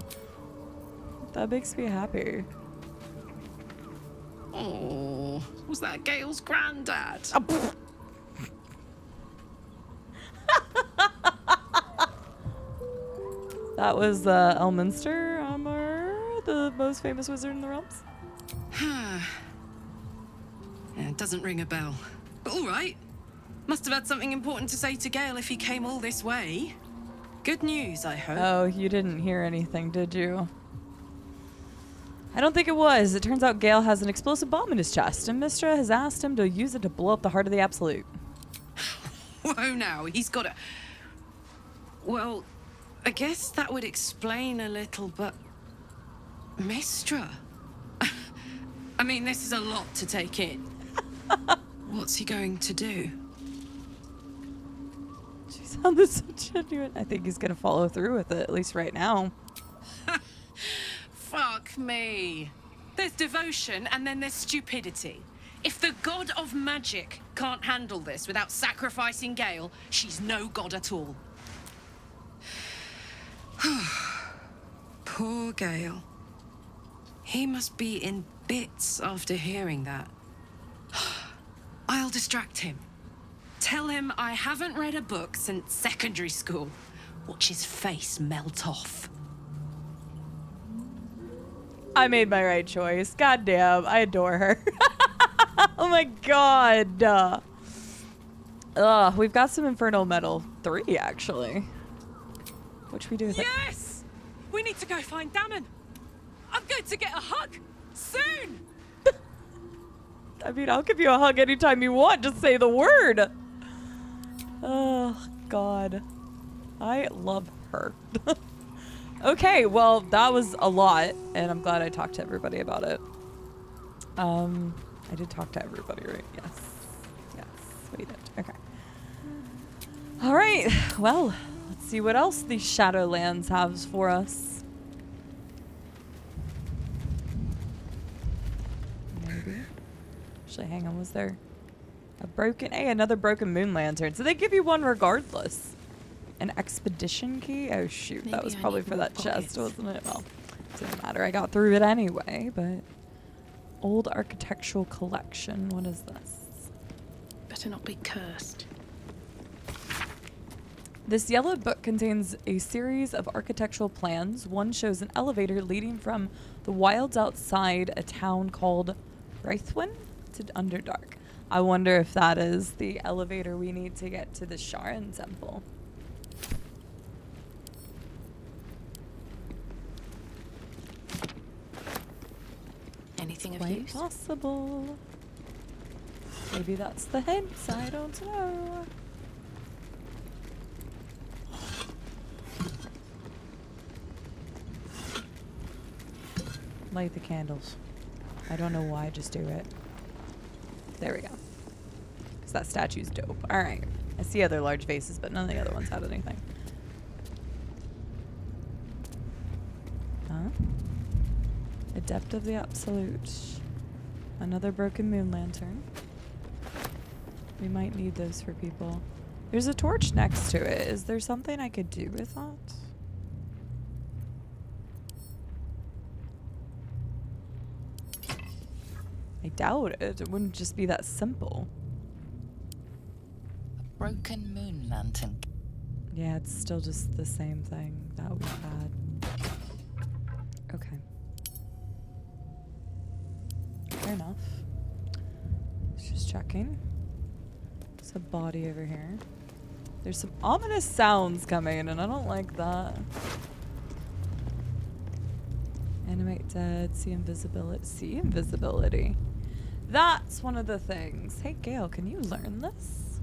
That makes me happy. Oh, was that Gale's granddad? That was Elminster, the most famous wizard in the realms. Yeah, it doesn't ring a bell. But all right. Must have had something important to say to Gale if he came all this way. Good news, I hope. Oh, you didn't hear anything, did you? I don't think it was. It turns out Gale has an explosive bomb in his chest, and Mistra has asked him to use it to blow up the heart of the Absolute. Whoa now, he's got a... Well, I guess that would explain a little, but... Mistra? I mean, this is a lot to take in. What's he going to do? She sounded so genuine. I think he's going to follow through with it, at least right now. Fuck me. There's devotion and then there's stupidity. If the god of magic can't handle this without sacrificing Gale, she's no god at all. Poor Gale. He must be in bits after hearing that. I'll distract him. Tell him I haven't read a book since secondary school. Watch his face melt off. I made my right choice. God damn, I adore her. Oh my god. We've got some Infernal Metal 3, actually. Which we do with Yes! We need to go find Damon. I'm going to get a hug. Soon! I mean, I'll give you a hug anytime you want. Just say the word. Oh, God. I love her. Okay, well, that was a lot, and I'm glad I talked to everybody about it. I did talk to everybody, right? Yes. Yes, we did. Okay. All right. Well, let's see what else the Shadowlands has for us. Maybe. Actually, hang on. Was there a broken... Hey, another broken moon lantern. So they give you one regardless. An expedition key? Oh, shoot. Maybe that was I probably need for more that chest, pockets. wasn't it? Well, it doesn't matter. I got through it anyway, but... old architectural collection. What is this? Better not be cursed. This yellowed book contains a series of architectural plans. One shows an elevator leading from the wilds outside a town called Raithwin to Underdark. I wonder if that is the elevator we need to get to the Sharon Temple. Anything of Quite use? possible. Maybe that's the hints, I don't know. Light the candles. I don't know why, just do it. There we go. Because that statue's dope. Alright. I see other large vases, but none of the other ones had anything. Huh? Adept of the Absolute. Another broken moon lantern. We might need those for people. There's a torch next to it. Is there something I could do with that? I doubt it. It wouldn't just be that simple. A broken moon lantern. Yeah, it's still just the same thing that we had. Okay. Fair enough. Just checking. There's a body over here. There's some ominous sounds coming, and I don't like that. Animate dead, see invisibility. See invisibility. That's one of the things. Hey, Gale, can you learn this?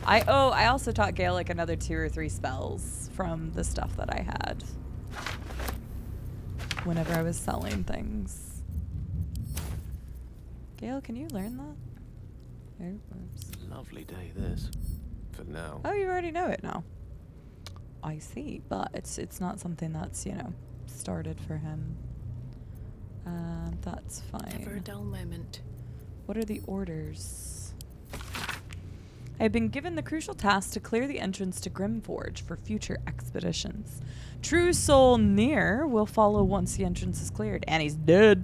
I also taught Gale like another 2 or 3 spells from the stuff that I had whenever I was selling things. Gale, can you learn that? Oh, oops. Lovely day, this. For now. Oh, you already know it now. I see, but it's not something that's, you know, started for him. That's fine. Never a dull moment. What are the orders? I've been given the crucial task to clear the entrance to Grimforge for future expeditions. True Soul Near will follow once the entrance is cleared, and he's dead.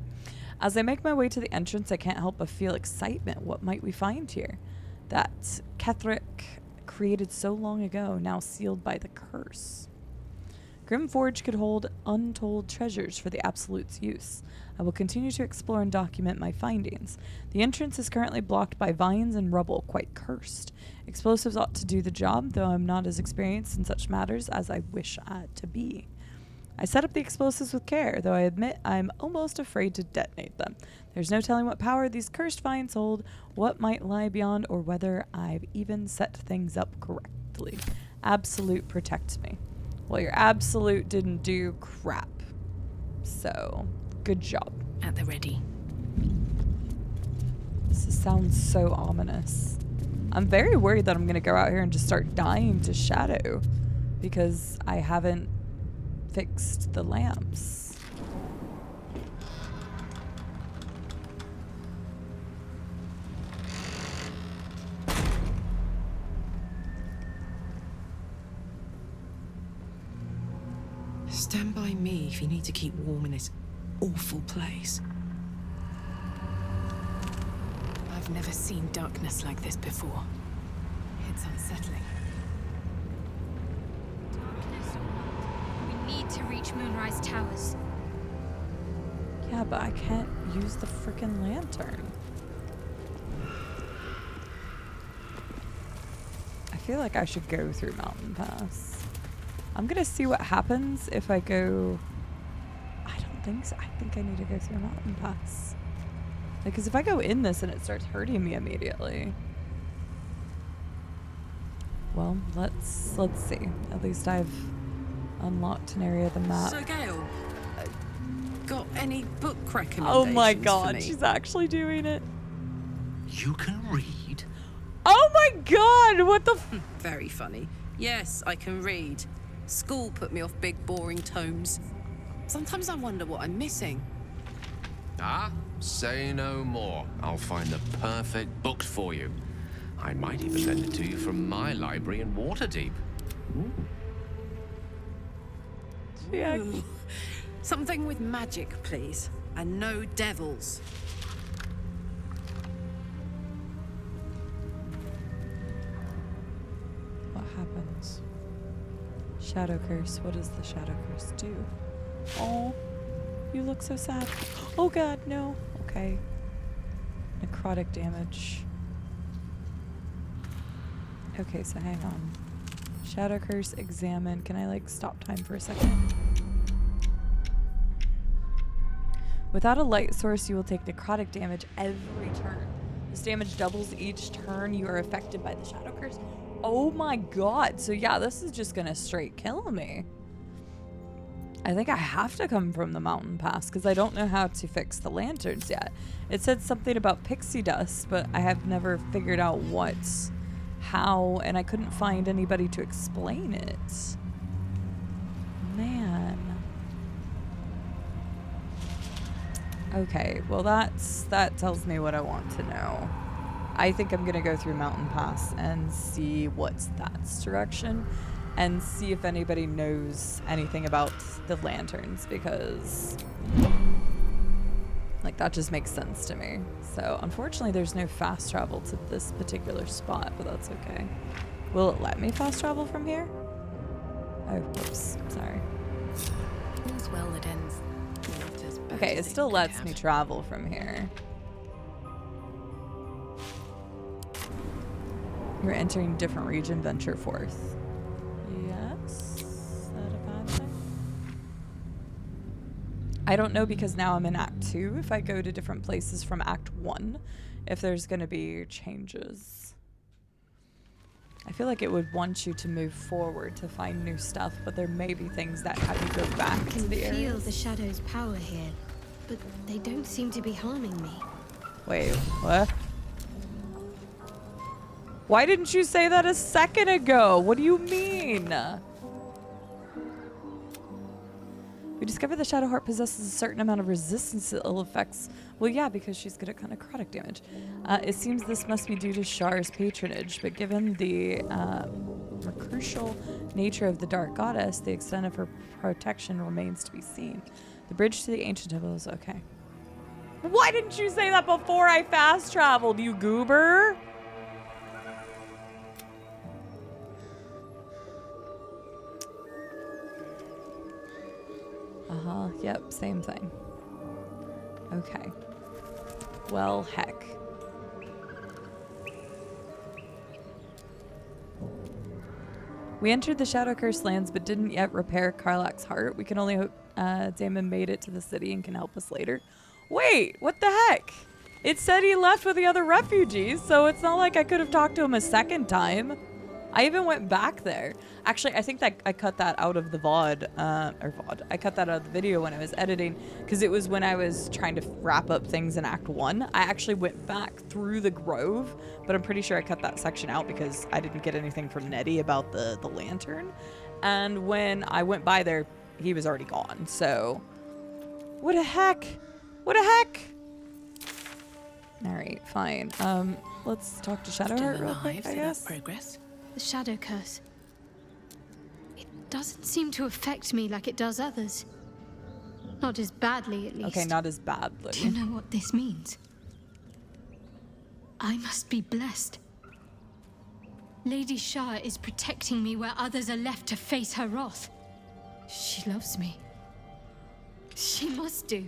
As I make my way to the entrance, I can't help but feel excitement. What might we find here? That Ketheric created so long ago, now sealed by the curse. Grimforge could hold untold treasures for the Absolute's use. I will continue to explore and document my findings. The entrance is currently blocked by vines and rubble, quite cursed. Explosives ought to do the job, though I'm not as experienced in such matters as I wish to be. I set up the explosives with care, though I admit I'm almost afraid to detonate them. There's no telling what power these cursed vines hold, what might lie beyond, or whether I've even set things up correctly. Absolute protects me. Well, your Absolute didn't do crap. So, good job. At the ready. This sounds so ominous. I'm very worried that I'm going to go out here and just start dying to shadow because I haven't fixed the lamps. Stand by me if you need to keep warm in this awful place. I've never seen darkness like this before. It's unsettling. We need to reach Moonrise Towers. Yeah, but I can't use the frickin' lantern. I feel like I should go through Mountain Pass. I'm gonna see what happens if I go... I don't think so. I think I need to go through Mountain Pass. Because if I go in this and it starts hurting me immediately... Well, let's see. At least I've unlocked an area of the map. So, Gale, got any book recommendations Oh my for god, me? she's actually doing it. You can read? Oh my god, what the f- Very funny. Yes, I can read. School put me off big, boring tomes. Sometimes I wonder what I'm missing. Ah, say no more. I'll find the perfect books for you. I might even lend it to you from my library in Waterdeep. Yeah. Ooh. Something with magic, please. And no devils. happens? Shadow curse. What does the shadow curse do? Oh, you look so sad. Oh god, no. Okay. Necrotic damage. Okay, so hang on. Shadow curse, examine. Can I like stop time for a second? Without a light source, you will take necrotic damage every turn. This damage doubles each turn you are affected by the shadow curse. Oh my god. So yeah, this is just gonna straight kill me. I think I have to come from the mountain pass because I don't know how to fix the lanterns yet. It said something about pixie dust, but I have never figured out what's how, and I couldn't find anybody to explain it. Man. Okay, well that tells me what I want to know. I think I'm gonna go through Mountain Pass and see what's that direction and see if anybody knows anything about the lanterns, because like that just makes sense to me. So unfortunately there's no fast travel to this particular spot, but that's okay. Will it let me fast travel from here? Oh, whoops, sorry. All's well that ends not as bad Okay, as it still could lets have. me travel from here. You're entering different region, venture forth. Yes? Is that a bad thing? I don't know, because now I'm in Act 2. If I go to different places from Act 1, if there's going to be changes. I feel like it would want you to move forward to find new stuff, but there may be things that have you go back I to can the feel area. the shadow's power here, but they don't seem to be harming me. Wait, what? Why didn't you say that a second ago? What do you mean? We discovered the Shadow Heart possesses a certain amount of resistance to ill effects. Well, yeah, because she's good at kind of necrotic damage. It seems this must be due to Shar's patronage, but given the crucial nature of the Dark Goddess, the extent of her protection remains to be seen. The bridge to the ancient temple is okay. Why didn't you say that before I fast traveled, you goober? Uh-huh, yep, same thing. Okay. Well, heck. We entered the Shadow Curse lands, but didn't yet repair Karlach's heart. We can only hope Damon made it to the city and can help us later. Wait, what the heck? It said he left with the other refugees, so it's not like I could have talked to him a second time. I even went back there. Actually, I think that I cut that out of the VOD, I cut that out of the video when I was editing, because it was when I was trying to wrap up things in Act 1. I actually went back through the grove, but I'm pretty sure I cut that section out because I didn't get anything from Nettie about the lantern. And when I went by there, he was already gone, so... What the heck? What the heck? Alright, fine. Let's talk to Shadowheart real quick, I guess. Progress. The shadow curse. It doesn't seem to affect me like it does others. Not as badly, at least. Okay, not as badly. Do you know what this means? I must be blessed. Lady Shah is protecting me where others are left to face her wrath. She loves me. She must do.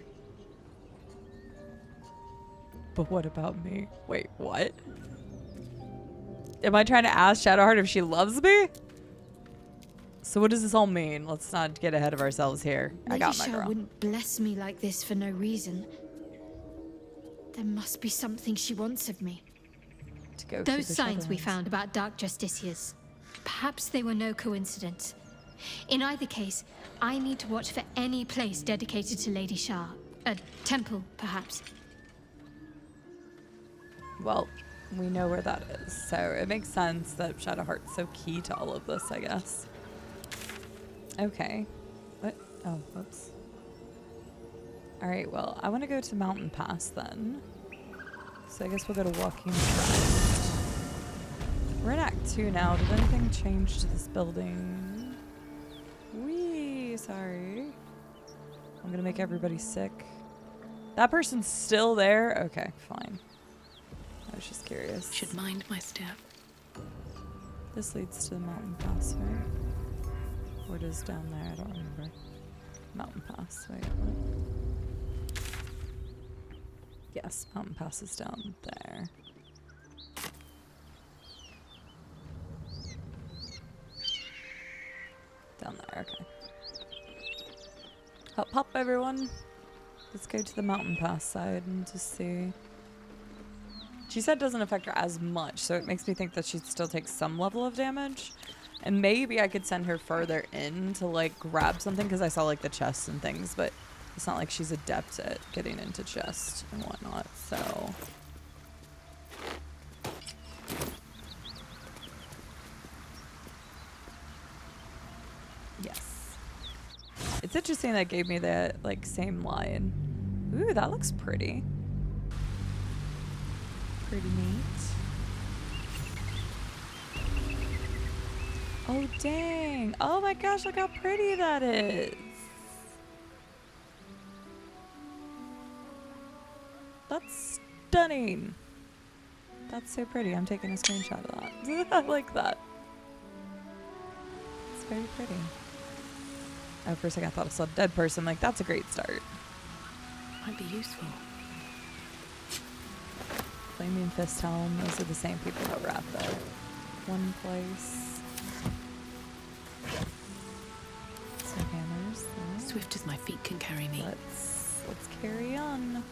But what about me? Wait, what? Am I trying to ask Shadowheart if she loves me? So what does this all mean? Let's not get ahead of ourselves here. I got my Lady Shah girl. wouldn't bless me like this for no reason. There must be something she wants of me. To go through Those the signs we Shadowlands. found about dark justiciars. Perhaps they were no coincidence. In either case, I need to watch for any place dedicated to Lady Shah. A temple, perhaps. Well, we know where that is, so it makes sense that Shadowheart's so key to all of this, I guess. Okay. What? Oh, whoops. Alright, well, I want to go to Mountain Pass then. So I guess we'll go to Walking Trust. We're in Act 2 now. Did anything change to this building? Whee! Sorry. I'm gonna make everybody sick. That person's still there? Okay, fine. I was just curious. Should mind my step. This leads to the mountain pass, right? Or it is down there, I don't remember. Mountain pass, wait, what? Yes, mountain pass is down there. Down there, okay. Hop, hop, everyone. Let's go to the mountain pass side and just see. She said it doesn't affect her as much, so it makes me think that she still takes some level of damage. And maybe I could send her further in to like grab something, because I saw like the chests and things, but it's not like she's adept at getting into chests and whatnot, so. Yes. It's interesting that gave me the like same line. Ooh, that looks pretty. Pretty neat. Oh dang. Oh my gosh, look how pretty that is. That's stunning. That's so pretty. I'm taking a screenshot of that. I like that. It's very pretty. Oh, for a second I thought I saw a dead person. Like, that's a great start. Might be useful. Flaming Fist Helm. Those are the same people that were at the one place. Some hammers. There. Swift as my feet can carry me. Let's carry on.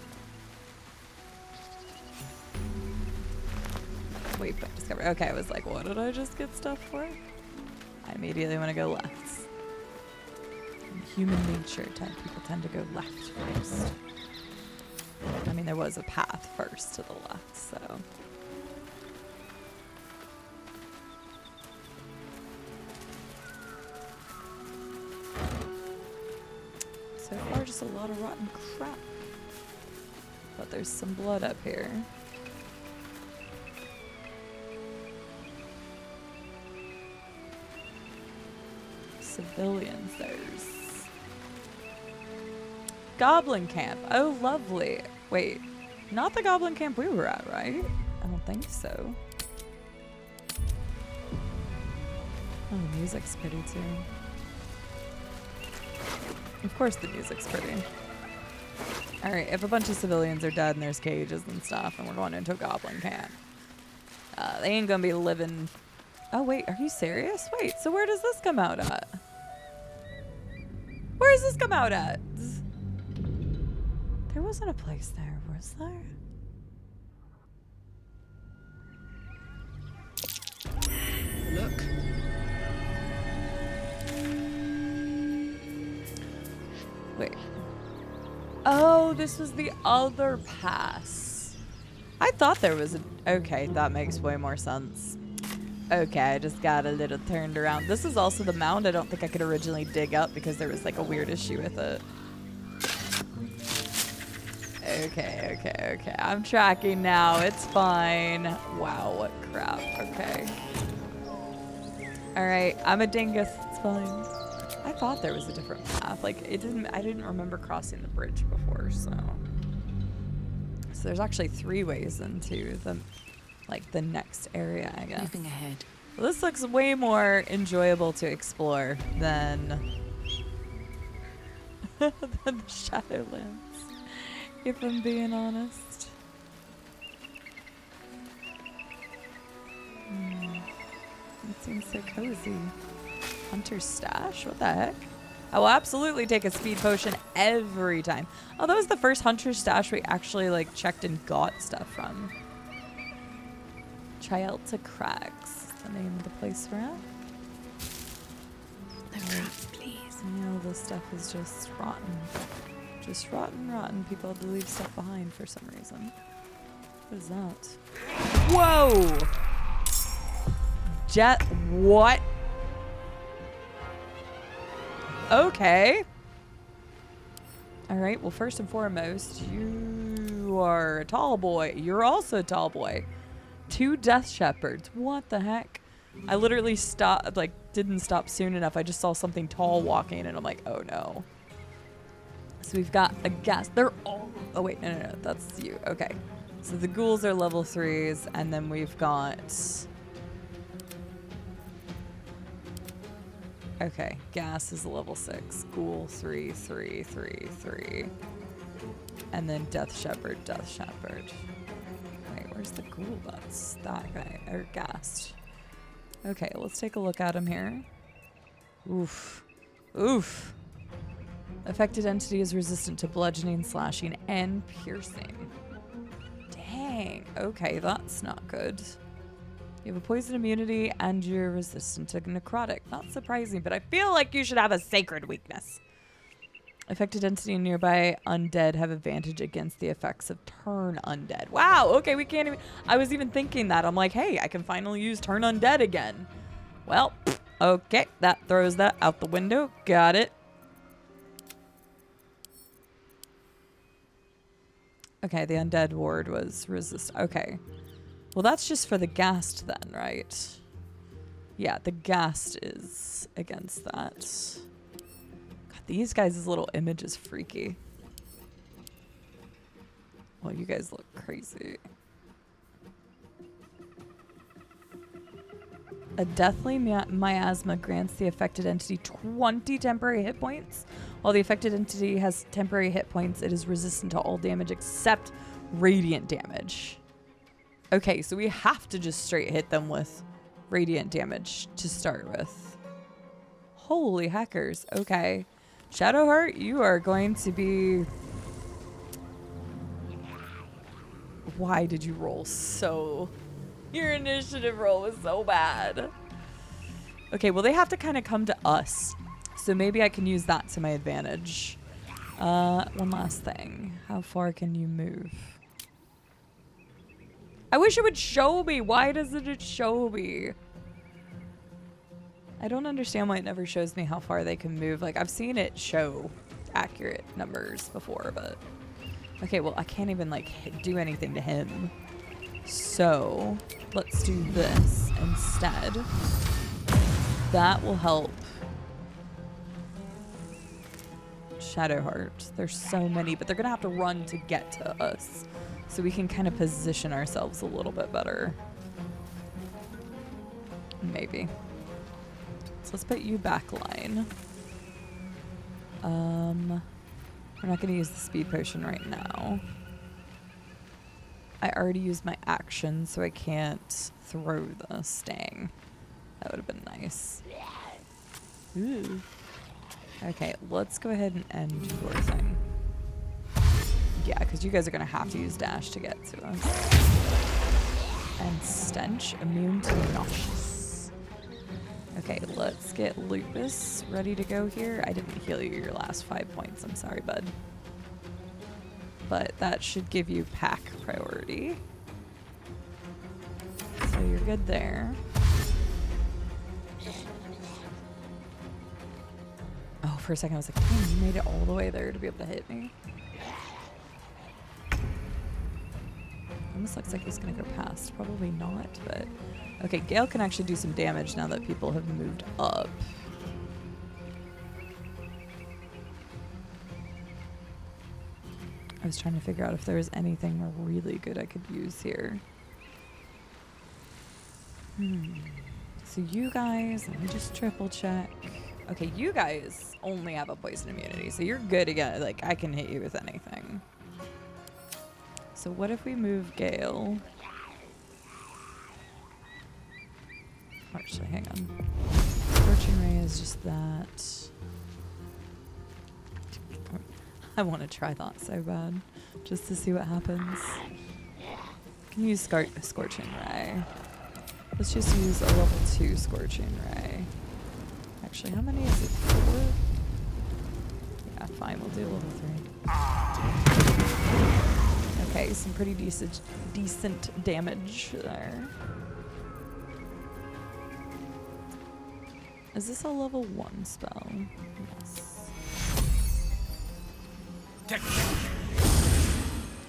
Waypoint discovered. Okay, I was like, what did I just get stuff for? I immediately want to go left. In human nature, people tend to go left first. I mean, there was a path first to the left, so. So far, just a lot of rotten crap. But there's some blood up here. Civilians, there's Goblin camp. Oh, lovely. Wait, not the goblin camp we were at, right? I don't think so. Oh, the music's pretty too. Of course the music's pretty. Alright, if a bunch of civilians are dead and there's cages and stuff and we're going into a goblin camp, they ain't gonna be living... Oh wait, are you serious? Wait, so where does this come out at? Where does this come out at? There wasn't a place there, was there? Look. Wait. Oh, this was the other pass. I thought there was a... Okay, that makes way more sense. Okay, I just got a little turned around. This is also the mound I don't think I could originally dig up because there was like a weird issue with it. Okay. I'm tracking now. It's fine. Wow, what crap. Okay. Alright, I'm a dingus. It's fine. I thought there was a different path. Like, I didn't remember crossing the bridge before, so. So there's actually 3 ways into the, like, the next area, I guess. Moving ahead. Well, this looks way more enjoyable to explore than the Shadowlands, if I'm being honest. It seems so cozy. Hunter's stash? What the heck? I will absolutely take a speed potion every time. Oh, that was the first Hunter's stash we actually like checked and got stuff from. Trialta Crags is the name of the place we're at. No traps, please. Yeah, this stuff is just rotten. Just rotten. People had to leave stuff behind for some reason. What is that? Whoa! Jet, what? Okay. Alright, well, first and foremost, you are a tall boy. You're also a tall boy. 2 Death Shepherds. What the heck? I literally stopped, like, didn't stop soon enough. I just saw something tall walking, and I'm like, oh no. So we've got a guest. They're all... Oh, wait, no. That's you. Okay. So the ghouls are level 3s, and then we've got... Okay, gas is a level 6. Ghoul 3, 3, 3, 3. And then Death Shepherd, Death Shepherd. Wait, where's the ghoul? That's that guy. Or Ghast. Okay, let's take a look at him here. Oof. Oof. Affected entity is resistant to bludgeoning, slashing, and piercing. Dang. Okay, that's not good. You have a poison immunity and you're resistant to necrotic. Not surprising, but I feel like you should have a sacred weakness. Affected entity and nearby undead have advantage against the effects of turn undead. Wow, okay, we can't even... I was even thinking that. I'm like, hey, I can finally use turn undead again. Well, okay, that throws that out the window. Got it. Okay, the undead ward was resist. Okay. Well, that's just for the Ghast then, right? Yeah, the Ghast is against that. God, these guys' little image is freaky. Well, you guys look crazy. A deathly miasma grants the affected entity 20 temporary hit points. While the affected entity has temporary hit points, it is resistant to all damage except radiant damage. Okay, so we have to just straight hit them with radiant damage to start with. Holy heckers. Okay. Shadowheart, you are going to be... Why did you roll so... Your initiative roll was so bad. Okay, well, they have to kind of come to us. So maybe I can use that to my advantage. One last thing. How far can you move? I wish it would show me. Why doesn't it show me? I don't understand why it never shows me how far they can move. Like, I've seen it show accurate numbers before, but... Okay, well, I can't even, like, do anything to him. So, let's do this instead. That will help Shadowheart. There's so many, but they're going to have to run to get to us. So we can kind of position ourselves a little bit better. Maybe. So let's put you back line. We're not going to use the speed potion right now. I already used my action, so I can't throw this. Dang. That would have been nice. Ooh. Okay, let's go ahead and end your thing. Yeah, because you guys are going to have to use dash to get to us. And stench, immune to nauseous. Okay, let's get Lupus ready to go here. I didn't heal you your last 5 points. I'm sorry, bud. But that should give you pack priority. So you're good there. Oh, for a second I was like, dang, you made it all the way there to be able to hit me. Almost looks like he's gonna go past. Probably not, but... Okay, Gale can actually do some damage now that people have moved up. I was trying to figure out if there was anything really good I could use here. So you guys, let me just triple check. Okay, you guys only have a poison immunity, so you're good again. Like, I can hit you with anything. So what if we move Gale? Actually, hang on. Scorching Ray is just that. I want to try that so bad, just to see what happens. Can use Scorching Ray. Let's just use a level 2 Scorching Ray. Actually, how many is it? 4? Yeah, fine, we'll do level 3. Okay, some pretty decent damage there. Is this a level 1 spell? Yes.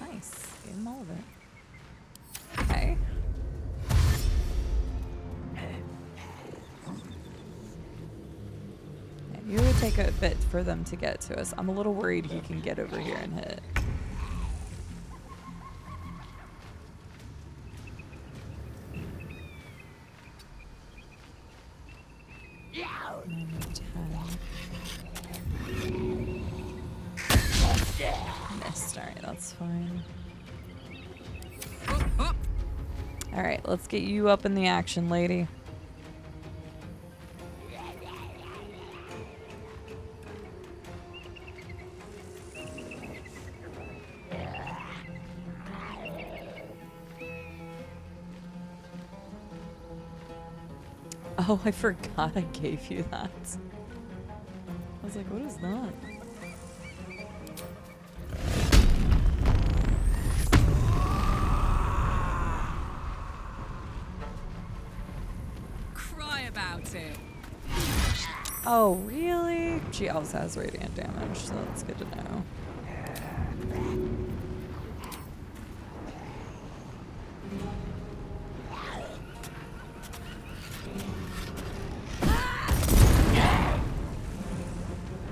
Nice. Gave him all of it. Okay. And you would take a bit for them to get to us. I'm a little worried he can get over here and hit. that's fine. Alright, let's get you up in the action, lady. Oh, I forgot I gave you that. I was like, what is that? Cry about it. Oh, really? She also has radiant damage, so that's good to know.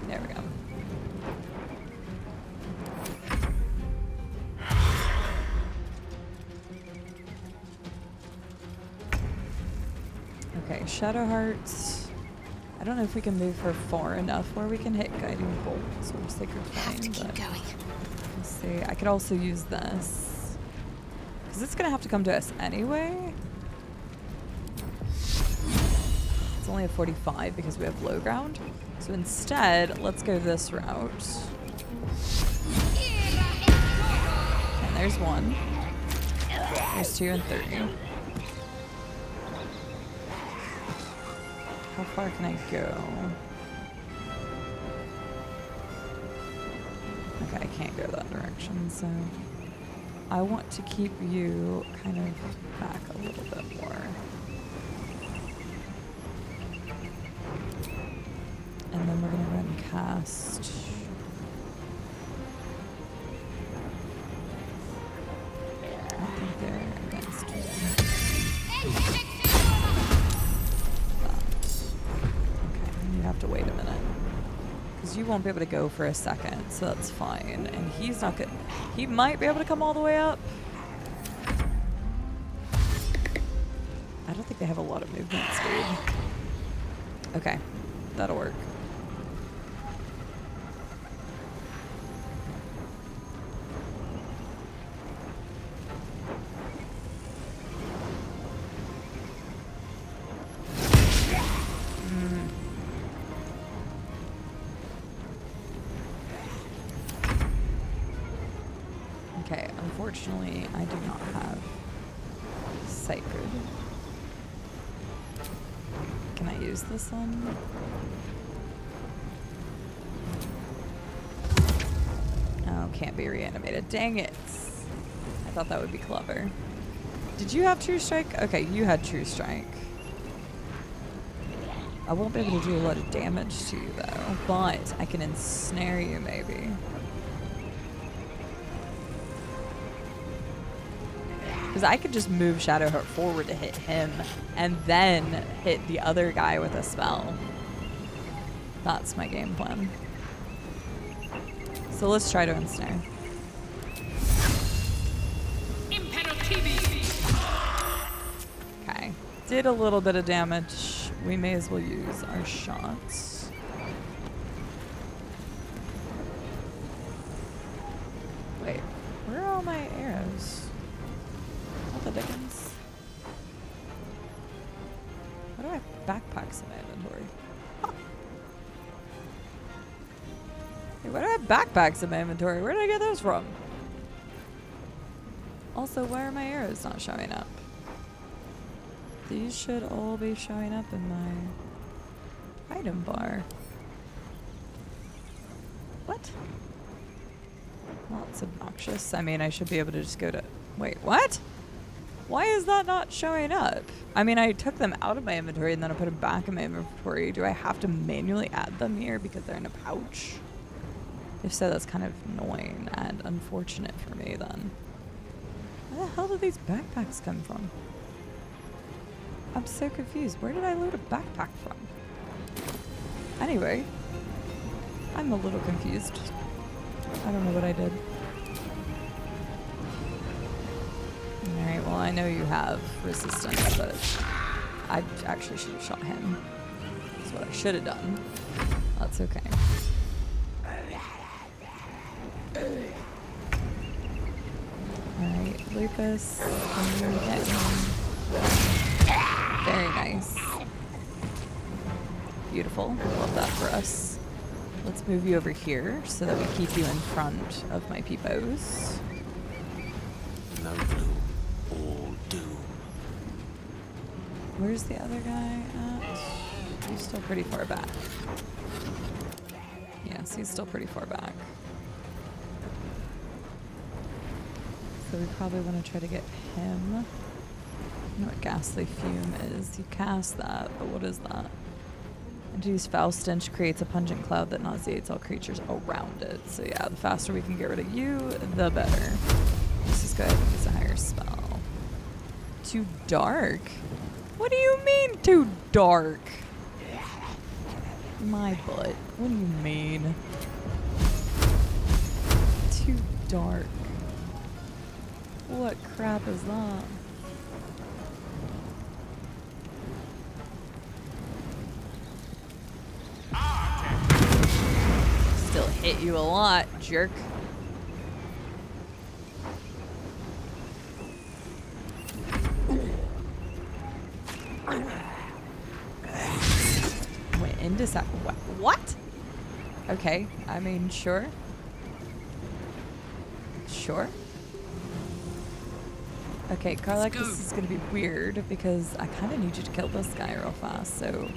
There we go. Okay, Shadow Hearts. I don't know if we can move her far enough where we can hit Guiding Bolts or Sacred Flame, but let's see. I could also use this. Because it's going to have to come to us anyway. It's only a 45 because we have low ground. So instead, let's go this route. And there's 1. There's 2 and 3. How far can I go? Okay, I can't go that direction, so I want to keep you kind of back a little bit more. And then we're going to go ahead and cast. I think they're against me. You have to wait a minute. Because you won't be able to go for a second, so that's fine. And he's not good. He might be able to come all the way up. I don't think they have a lot of movement speed. Okay, that'll work. Okay, unfortunately, I do not have Sacred. Can I use this one? Oh, can't be reanimated. Dang it. I thought that would be clever. Did you have True Strike? Okay, you had True Strike. I won't be able to do a lot of damage to you, though, but I can ensnare you, maybe. Because I could just move Shadowheart forward to hit him, and then hit the other guy with a spell. That's my game plan. So let's try to ensnare. Okay. Did a little bit of damage. We may as well use our shots. Wait, where are all my arrows? What the dickens? Why do I have backpacks in my inventory? Huh. Hey, why do I have backpacks in my inventory? Where did I get those from? Also, why are my arrows not showing up? These should all be showing up in my item bar. What? Well, it's obnoxious. I mean, I should be able to just go to... Wait, what? Why is that not showing up? I mean, I took them out of my inventory and then I put them back in my inventory. Do I have to manually add them here because they're in a pouch? If so, that's kind of annoying and unfortunate for me then. Where the hell did these backpacks come from? I'm so confused. Where did I load a backpack from? Anyway, I'm a little confused. I don't know what I did. Alright, well, I know you have resistance, but I actually should have shot him. That's what I should have done. That's okay. Alright, Lupus. Can you get him? Very nice. Beautiful. Love that for us. Let's move you over here so that we keep you in front of my peepos. No gloom, all doom. Where's the other guy at? He's still pretty far back. Yes, he's still pretty far back. So we probably want to try to get him. I know what ghastly fume is. You cast that, but what is that? Entity's foul stench creates a pungent cloud that nauseates all creatures around it. So yeah, the faster we can get rid of you, the better. Let's just go ahead and use a higher spell. Too dark? What do you mean too dark? My butt. What do you mean? Too dark. What crap is that? Still hit you a lot, jerk. Went into what? Okay, I mean, sure. Sure. Okay, Karlak, this is gonna be weird because I kind of need you to kill this guy real fast, so...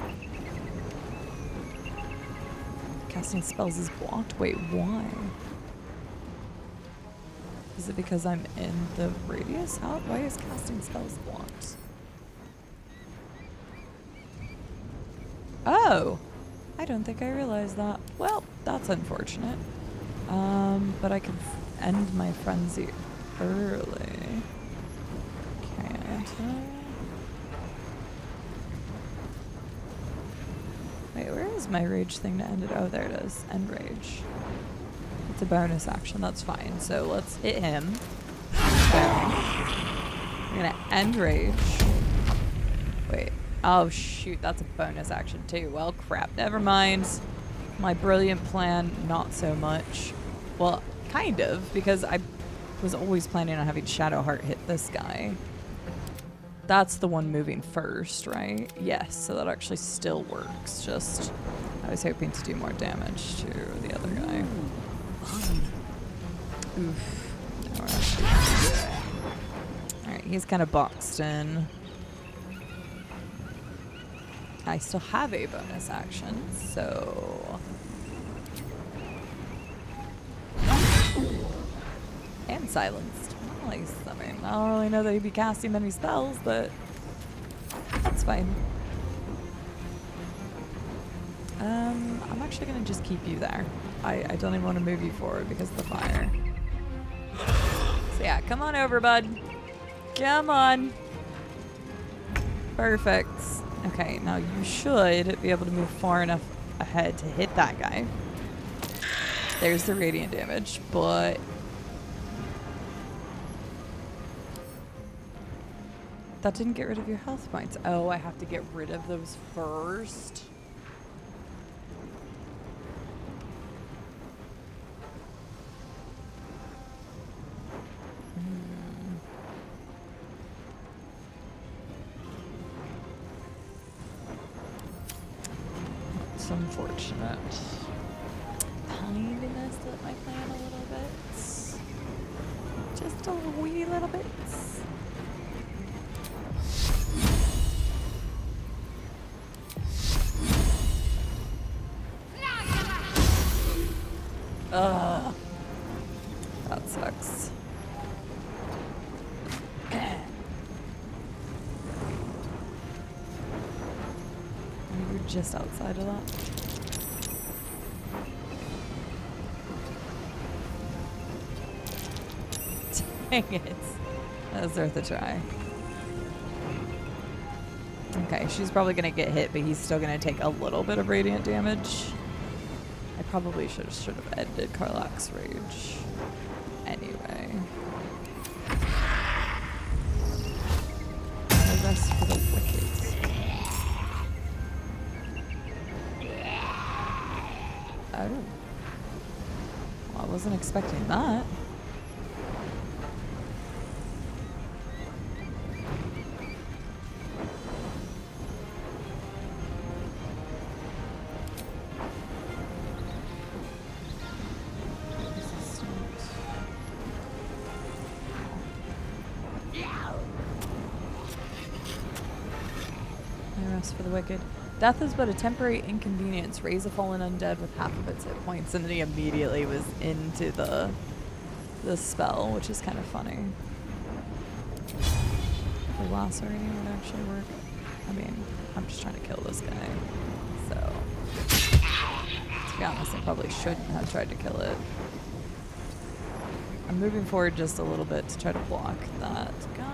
Casting spells is blocked? Wait, why? Is it because I'm in the radius? Why is casting spells blocked? Oh! I don't think I realized that. Well, that's unfortunate. But I can end my frenzy early. Can't I? Wait, where is my rage thing to end it? Oh, there it is. End rage. It's a bonus action. That's fine. So let's hit him. I'm gonna end rage. Wait. Oh, shoot. That's a bonus action, too. Well, crap. Never mind. My brilliant plan, not so much. Well, kind of, because I was always planning on having Shadowheart hit this guy. That's the one moving first, right? Yes, so that actually still works. Just, I was hoping to do more damage to the other guy. Oof. No, we're actually... Alright, he's kind of boxed in. I still have a bonus action, so... And silenced. Nice. I mean, I don't really know that he'd be casting many spells, but that's fine. I'm actually gonna just keep you there. I don't even want to move you forward because of the fire. So yeah, come on over, bud. Come on. Perfect. Okay, now you should be able to move far enough ahead to hit that guy. There's the radiant damage, but... That didn't get rid of your health points. Oh, I have to get rid of those first? It's unfortunate. Kind of messed up my plan a little bit. Just a wee little bit. Ugh. That sucks. You were just outside of that. Dang it. That was worth a try. Okay, she's probably going to get hit, but he's still going to take a little bit of radiant damage. I probably should have ended Karlak's rage. Anyway. The rest for the wicked. Oh. Well, I wasn't expecting that. loss for the wicked. Death is but a temporary inconvenience. Raise a fallen undead with half of its hit points. And then he immediately was into the spell, which is kind of funny. The lasso rating would actually work. I mean, I'm just trying to kill this guy. So, to be honest, I probably shouldn't have tried to kill it. I'm moving forward just a little bit to try to block that guy.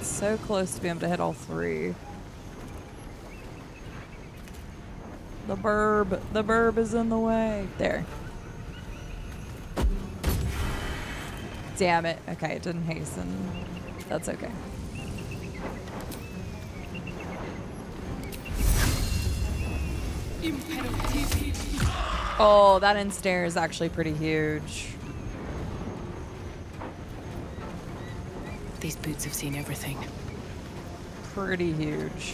So close to being able to hit all three. The burb is in the way. There. Damn it. Okay, it didn't hasten. That's okay. Oh, that ensnare is actually pretty huge. These boots have seen everything. Pretty huge.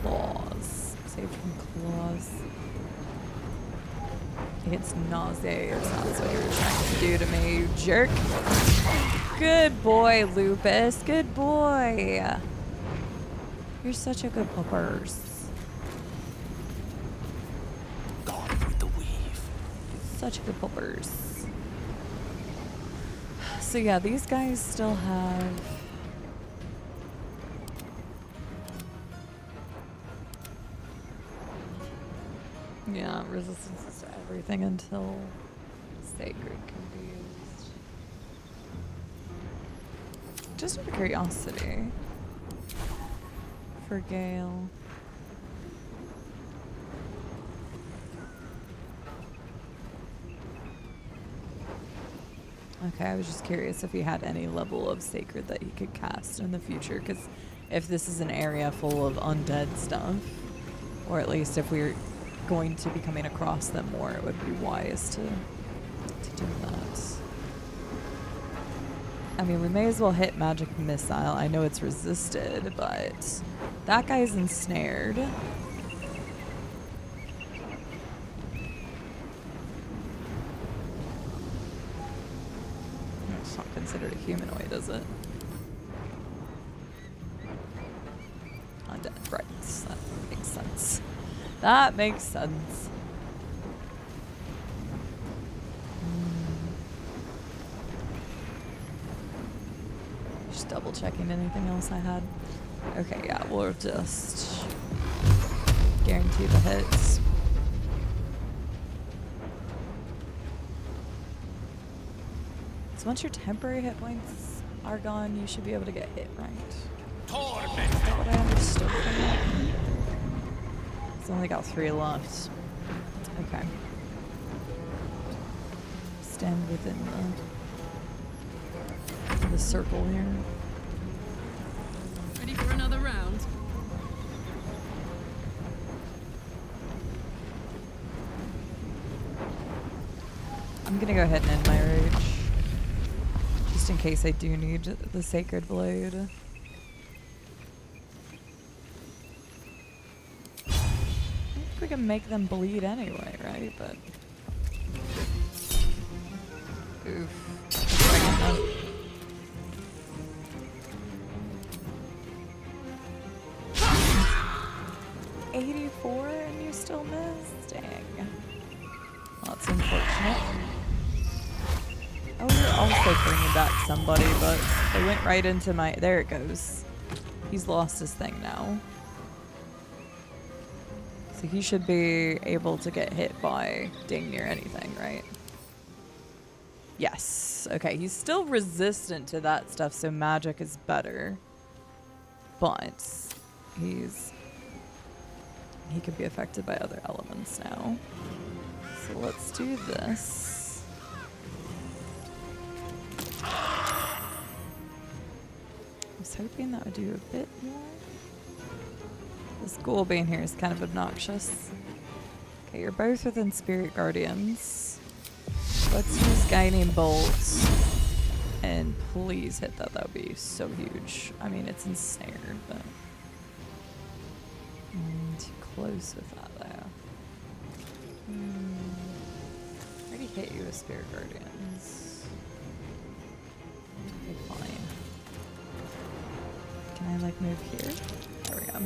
Claws. Saved from claws. It's nauseating. That's what you were trying to do to me, you jerk. Good boy, Lupus. Good boy. You're such a good puppers. Gone with the weave. Such good puppers. So yeah, these guys still have... Yeah, resistances to everything until Sacred can be used. Just out of curiosity, for Gale. Okay, I was just curious if he had any level of Sacred that he could cast in the future, because if this is an area full of undead stuff, or at least if we're going to be coming across them more, it would be wise to do that. I mean, we may as well hit Magic Missile. I know it's resisted, but that guy's ensnared. It's not considered a humanoid, is it? Undead, right. That makes sense. That makes sense. Just double checking anything else I had. Okay, yeah, we'll just guarantee the hits. So once your temporary hit points are gone, you should be able to get hit, right? Is that what I understood from that? It's only got 3 left. Okay. Stand within the circle here. Ready for another round? I'm gonna go ahead and end my rage. Just in case I do need the Sacred Blade. I think we can make them bleed anyway, right? But... Oof. 84 and you still missed? Dang. Well, that's unfortunate. Oh, we're also bringing back somebody, but they went right into my... There it goes. He's lost his thing now. So he should be able to get hit by dang near anything, right? Yes. Okay, he's still resistant to that stuff, so magic is better. But he could be affected by other elements now. So let's do this. I was hoping that would do a bit more. This ghoul being here is kind of obnoxious. Okay, you're both within Spirit Guardians. Let's use Guy named Bolts. And please hit that. That would be so huge. I mean, it's ensnared, but... too close with that, though. I already hit you with Spirit Guardians. Okay, fine. Can I, like, move here? There we go.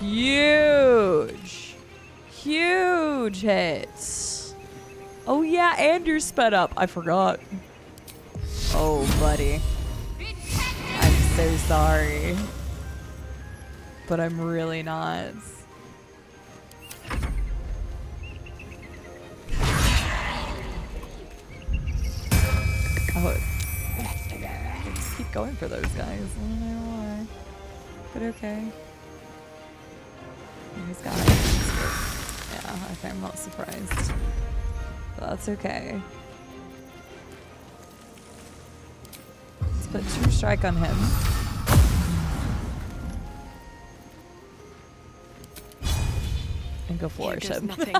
Huge! Huge hits! Oh yeah, and you're sped up. I forgot. Oh, buddy. I'm so sorry. But I'm really not. Oh, I just keep going for those guys. I don't know why. But okay. He's got it. Yeah, okay, I'm not surprised. But that's okay. Let's put True Strike on him. And go flourish him. Nothing.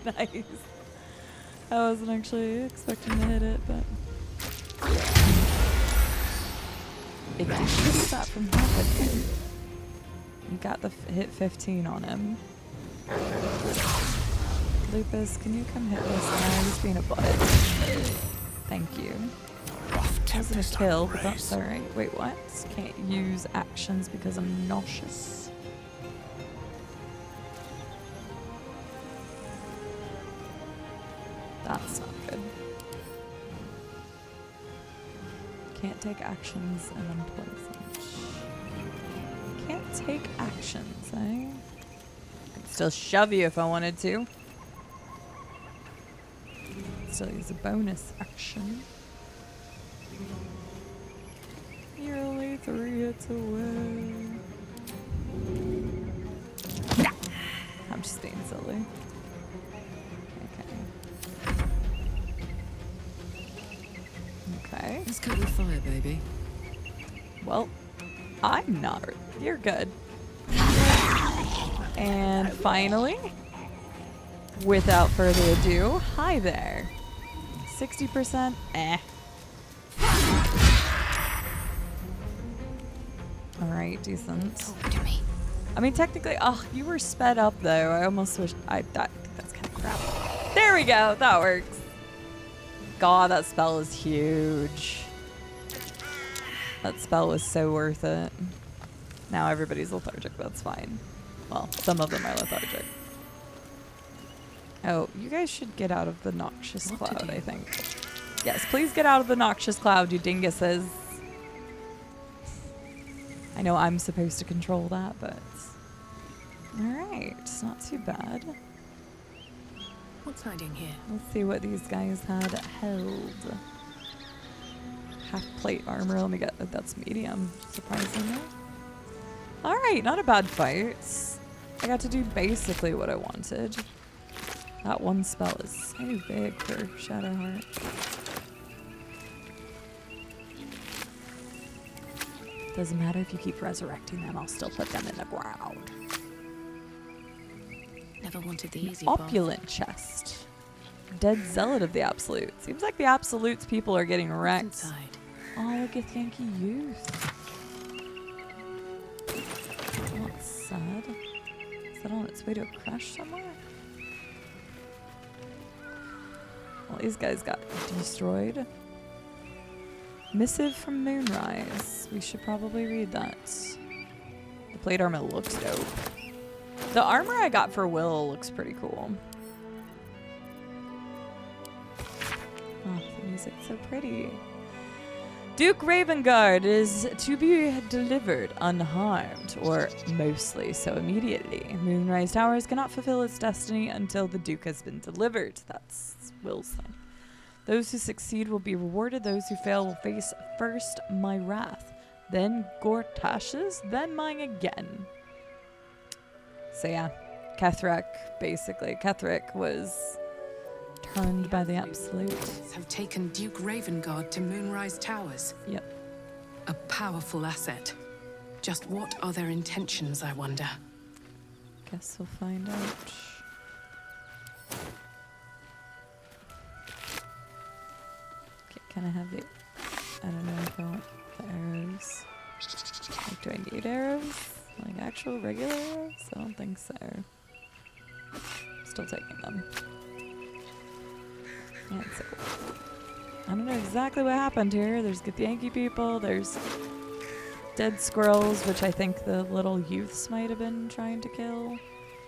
Nice. I wasn't actually expecting to hit it, but... It did keep that from happening. You got the hit 15 on him. Lupus, can you come hit this guy? He's being a butt. Thank you. Wasn't a kill, but that's alright. Wait, what? Can't use actions because I'm nauseous. That's not good. Can't take actions and I'm poisoned. Can't take actions, eh? Could still shove you if I wanted to. Still use a bonus action. You're only 3 hits away. I'm just being silly. Okay. Let's cut with fire, baby. Well, I'm not. You're good. And finally, without further ado, hi there. 60%? Eh. Alright, decent. Talk to me. I mean, technically, oh, you were sped up though. I almost wish that's kind of crap. There we go. That works. God, that spell is huge. That spell was so worth it. Now everybody's lethargic. That's fine. Well, some of them are lethargic. Oh, you guys should get out of the noxious cloud, I think. Yes, please get out of the noxious cloud, you dinguses. I know I'm supposed to control that, but... Alright, it's not too bad. What's hiding here? Let's see what these guys had held. Half plate armor. Let me get that's medium, surprisingly. Alright, not a bad fight. I got to do basically what I wanted. That one spell is so big for Shadowheart. Doesn't matter if you keep resurrecting them, I'll still put them in the ground. Never wanted the easy Opulent chest. Dead Zealot of the Absolute. Seems like the Absolutes people are getting wrecked. Oh, look at Yankee Youth. Oh, that's sad. Is that on its way to a crash somewhere? Well, these guys got destroyed. Missive from Moonrise. We should probably read that. The plate armor looks dope. The armor I got for Will looks pretty cool. Oh, the music's so pretty. Duke Ravengard is to be delivered unharmed, or mostly so immediately. Moonrise Towers cannot fulfill its destiny until the Duke has been delivered. That's Will's son. Those who succeed will be rewarded. Those who fail will face first my wrath, then Gortash's, then mine again. So yeah, Ketheric, basically. Ketheric was Harmed by the absolute. Have taken Duke Ravengard to Moonrise Towers. Yep. A powerful asset. Just what are their intentions, I wonder? Guess we'll find out. Okay, can I have the... I don't know if I want the arrows. Like, do I need arrows? Like actual regular arrows? I don't think so. Still taking them. And so, I don't know exactly what happened here. There's Githyanki people, there's dead squirrels, which I think the little youths might have been trying to kill.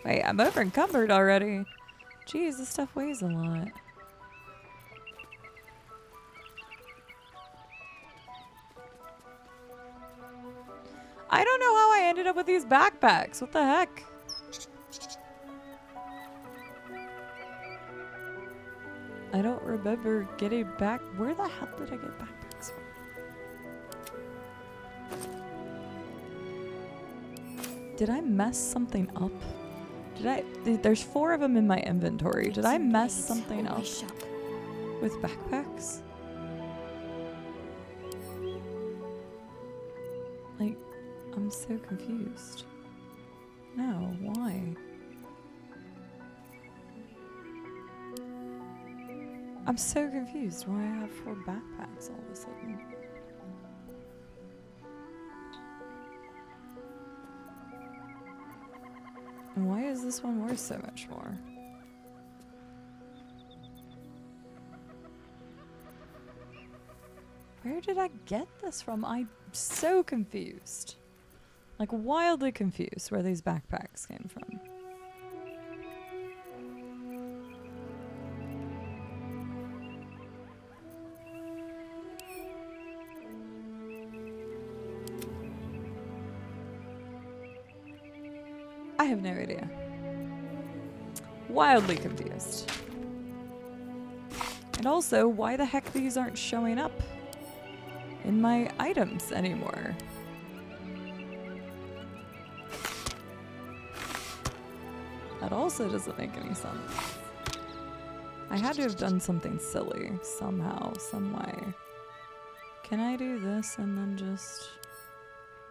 Wait, I'm over encumbered already. Jeez, this stuff weighs a lot. I don't know how I ended up with these backpacks. What the heck? I don't remember getting back. Where the hell did I get backpacks from? Did I mess something up? Did I? There's 4 of them in my inventory. Did I mess something up with backpacks? Like, I'm so confused. No, why? I'm so confused why I have 4 backpacks all of a sudden. And why is this one worth so much more? Where did I get this from? I'm so confused. Like, wildly confused where these backpacks came from. I have no idea. Wildly confused. And also, why the heck these aren't showing up in my items anymore? That also doesn't make any sense. I had to have done something silly somehow, some way. Can I do this and then just...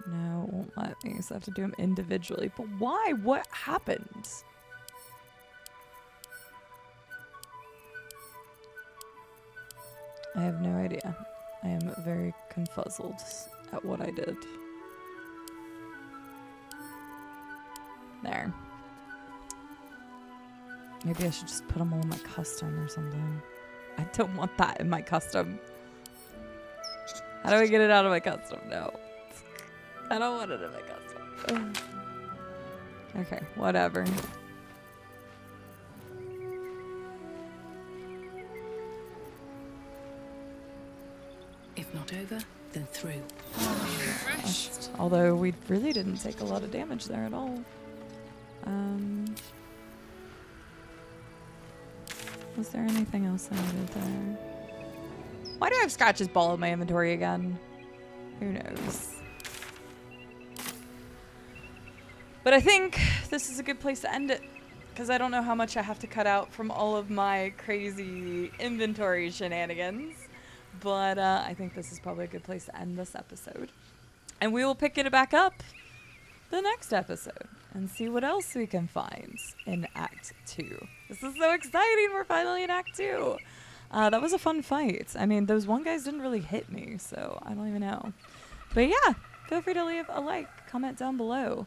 No, it won't let me, so I have to do them individually. But why? What happened? I have no idea. I am very confuzzled at what I did. There. Maybe I should just put them all in my custom or something. I don't want that in my custom. How do I get it out of my custom? No. I don't want it in my custom. Okay, whatever. If not over, then through. Although we really didn't take a lot of damage there at all. Was there anything else I needed there? Why do I have Scratch's ball in my inventory again? Who knows? But I think this is a good place to end it, because I don't know how much I have to cut out from all of my crazy inventory shenanigans. But I think this is probably a good place to end this episode. And we will pick it back up the next episode and see what else we can find in Act 2. This is so exciting. We're finally in Act 2. That was a fun fight. I mean, those one guys didn't really hit me, so I don't even know. But yeah, feel free to leave a like, comment down below.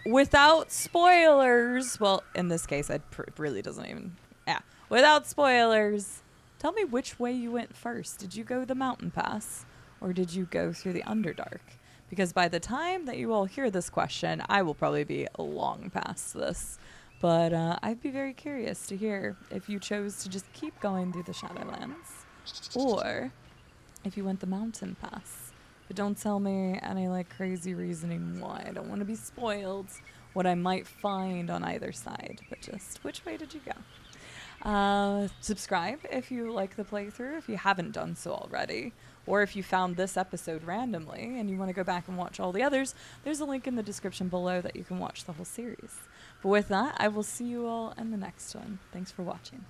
Without spoilers, well, in this case, it really doesn't even, yeah. Without spoilers, tell me which way you went first. Did you go the mountain pass, or did you go through the Underdark? Because by the time that you all hear this question, I will probably be long past this. But I'd be very curious to hear if you chose to just keep going through the Shadowlands, or if you went the mountain pass. But don't tell me any like crazy reasoning why. I don't want to be spoiled what I might find on either side, but just which way did you go? Subscribe if you like the playthrough, if you haven't done so already, or if you found this episode randomly and you want to go back and watch all the others, there's a link in the description below that you can watch the whole series. But with that, I will see you all in the next one. Thanks for watching.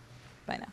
Bye now.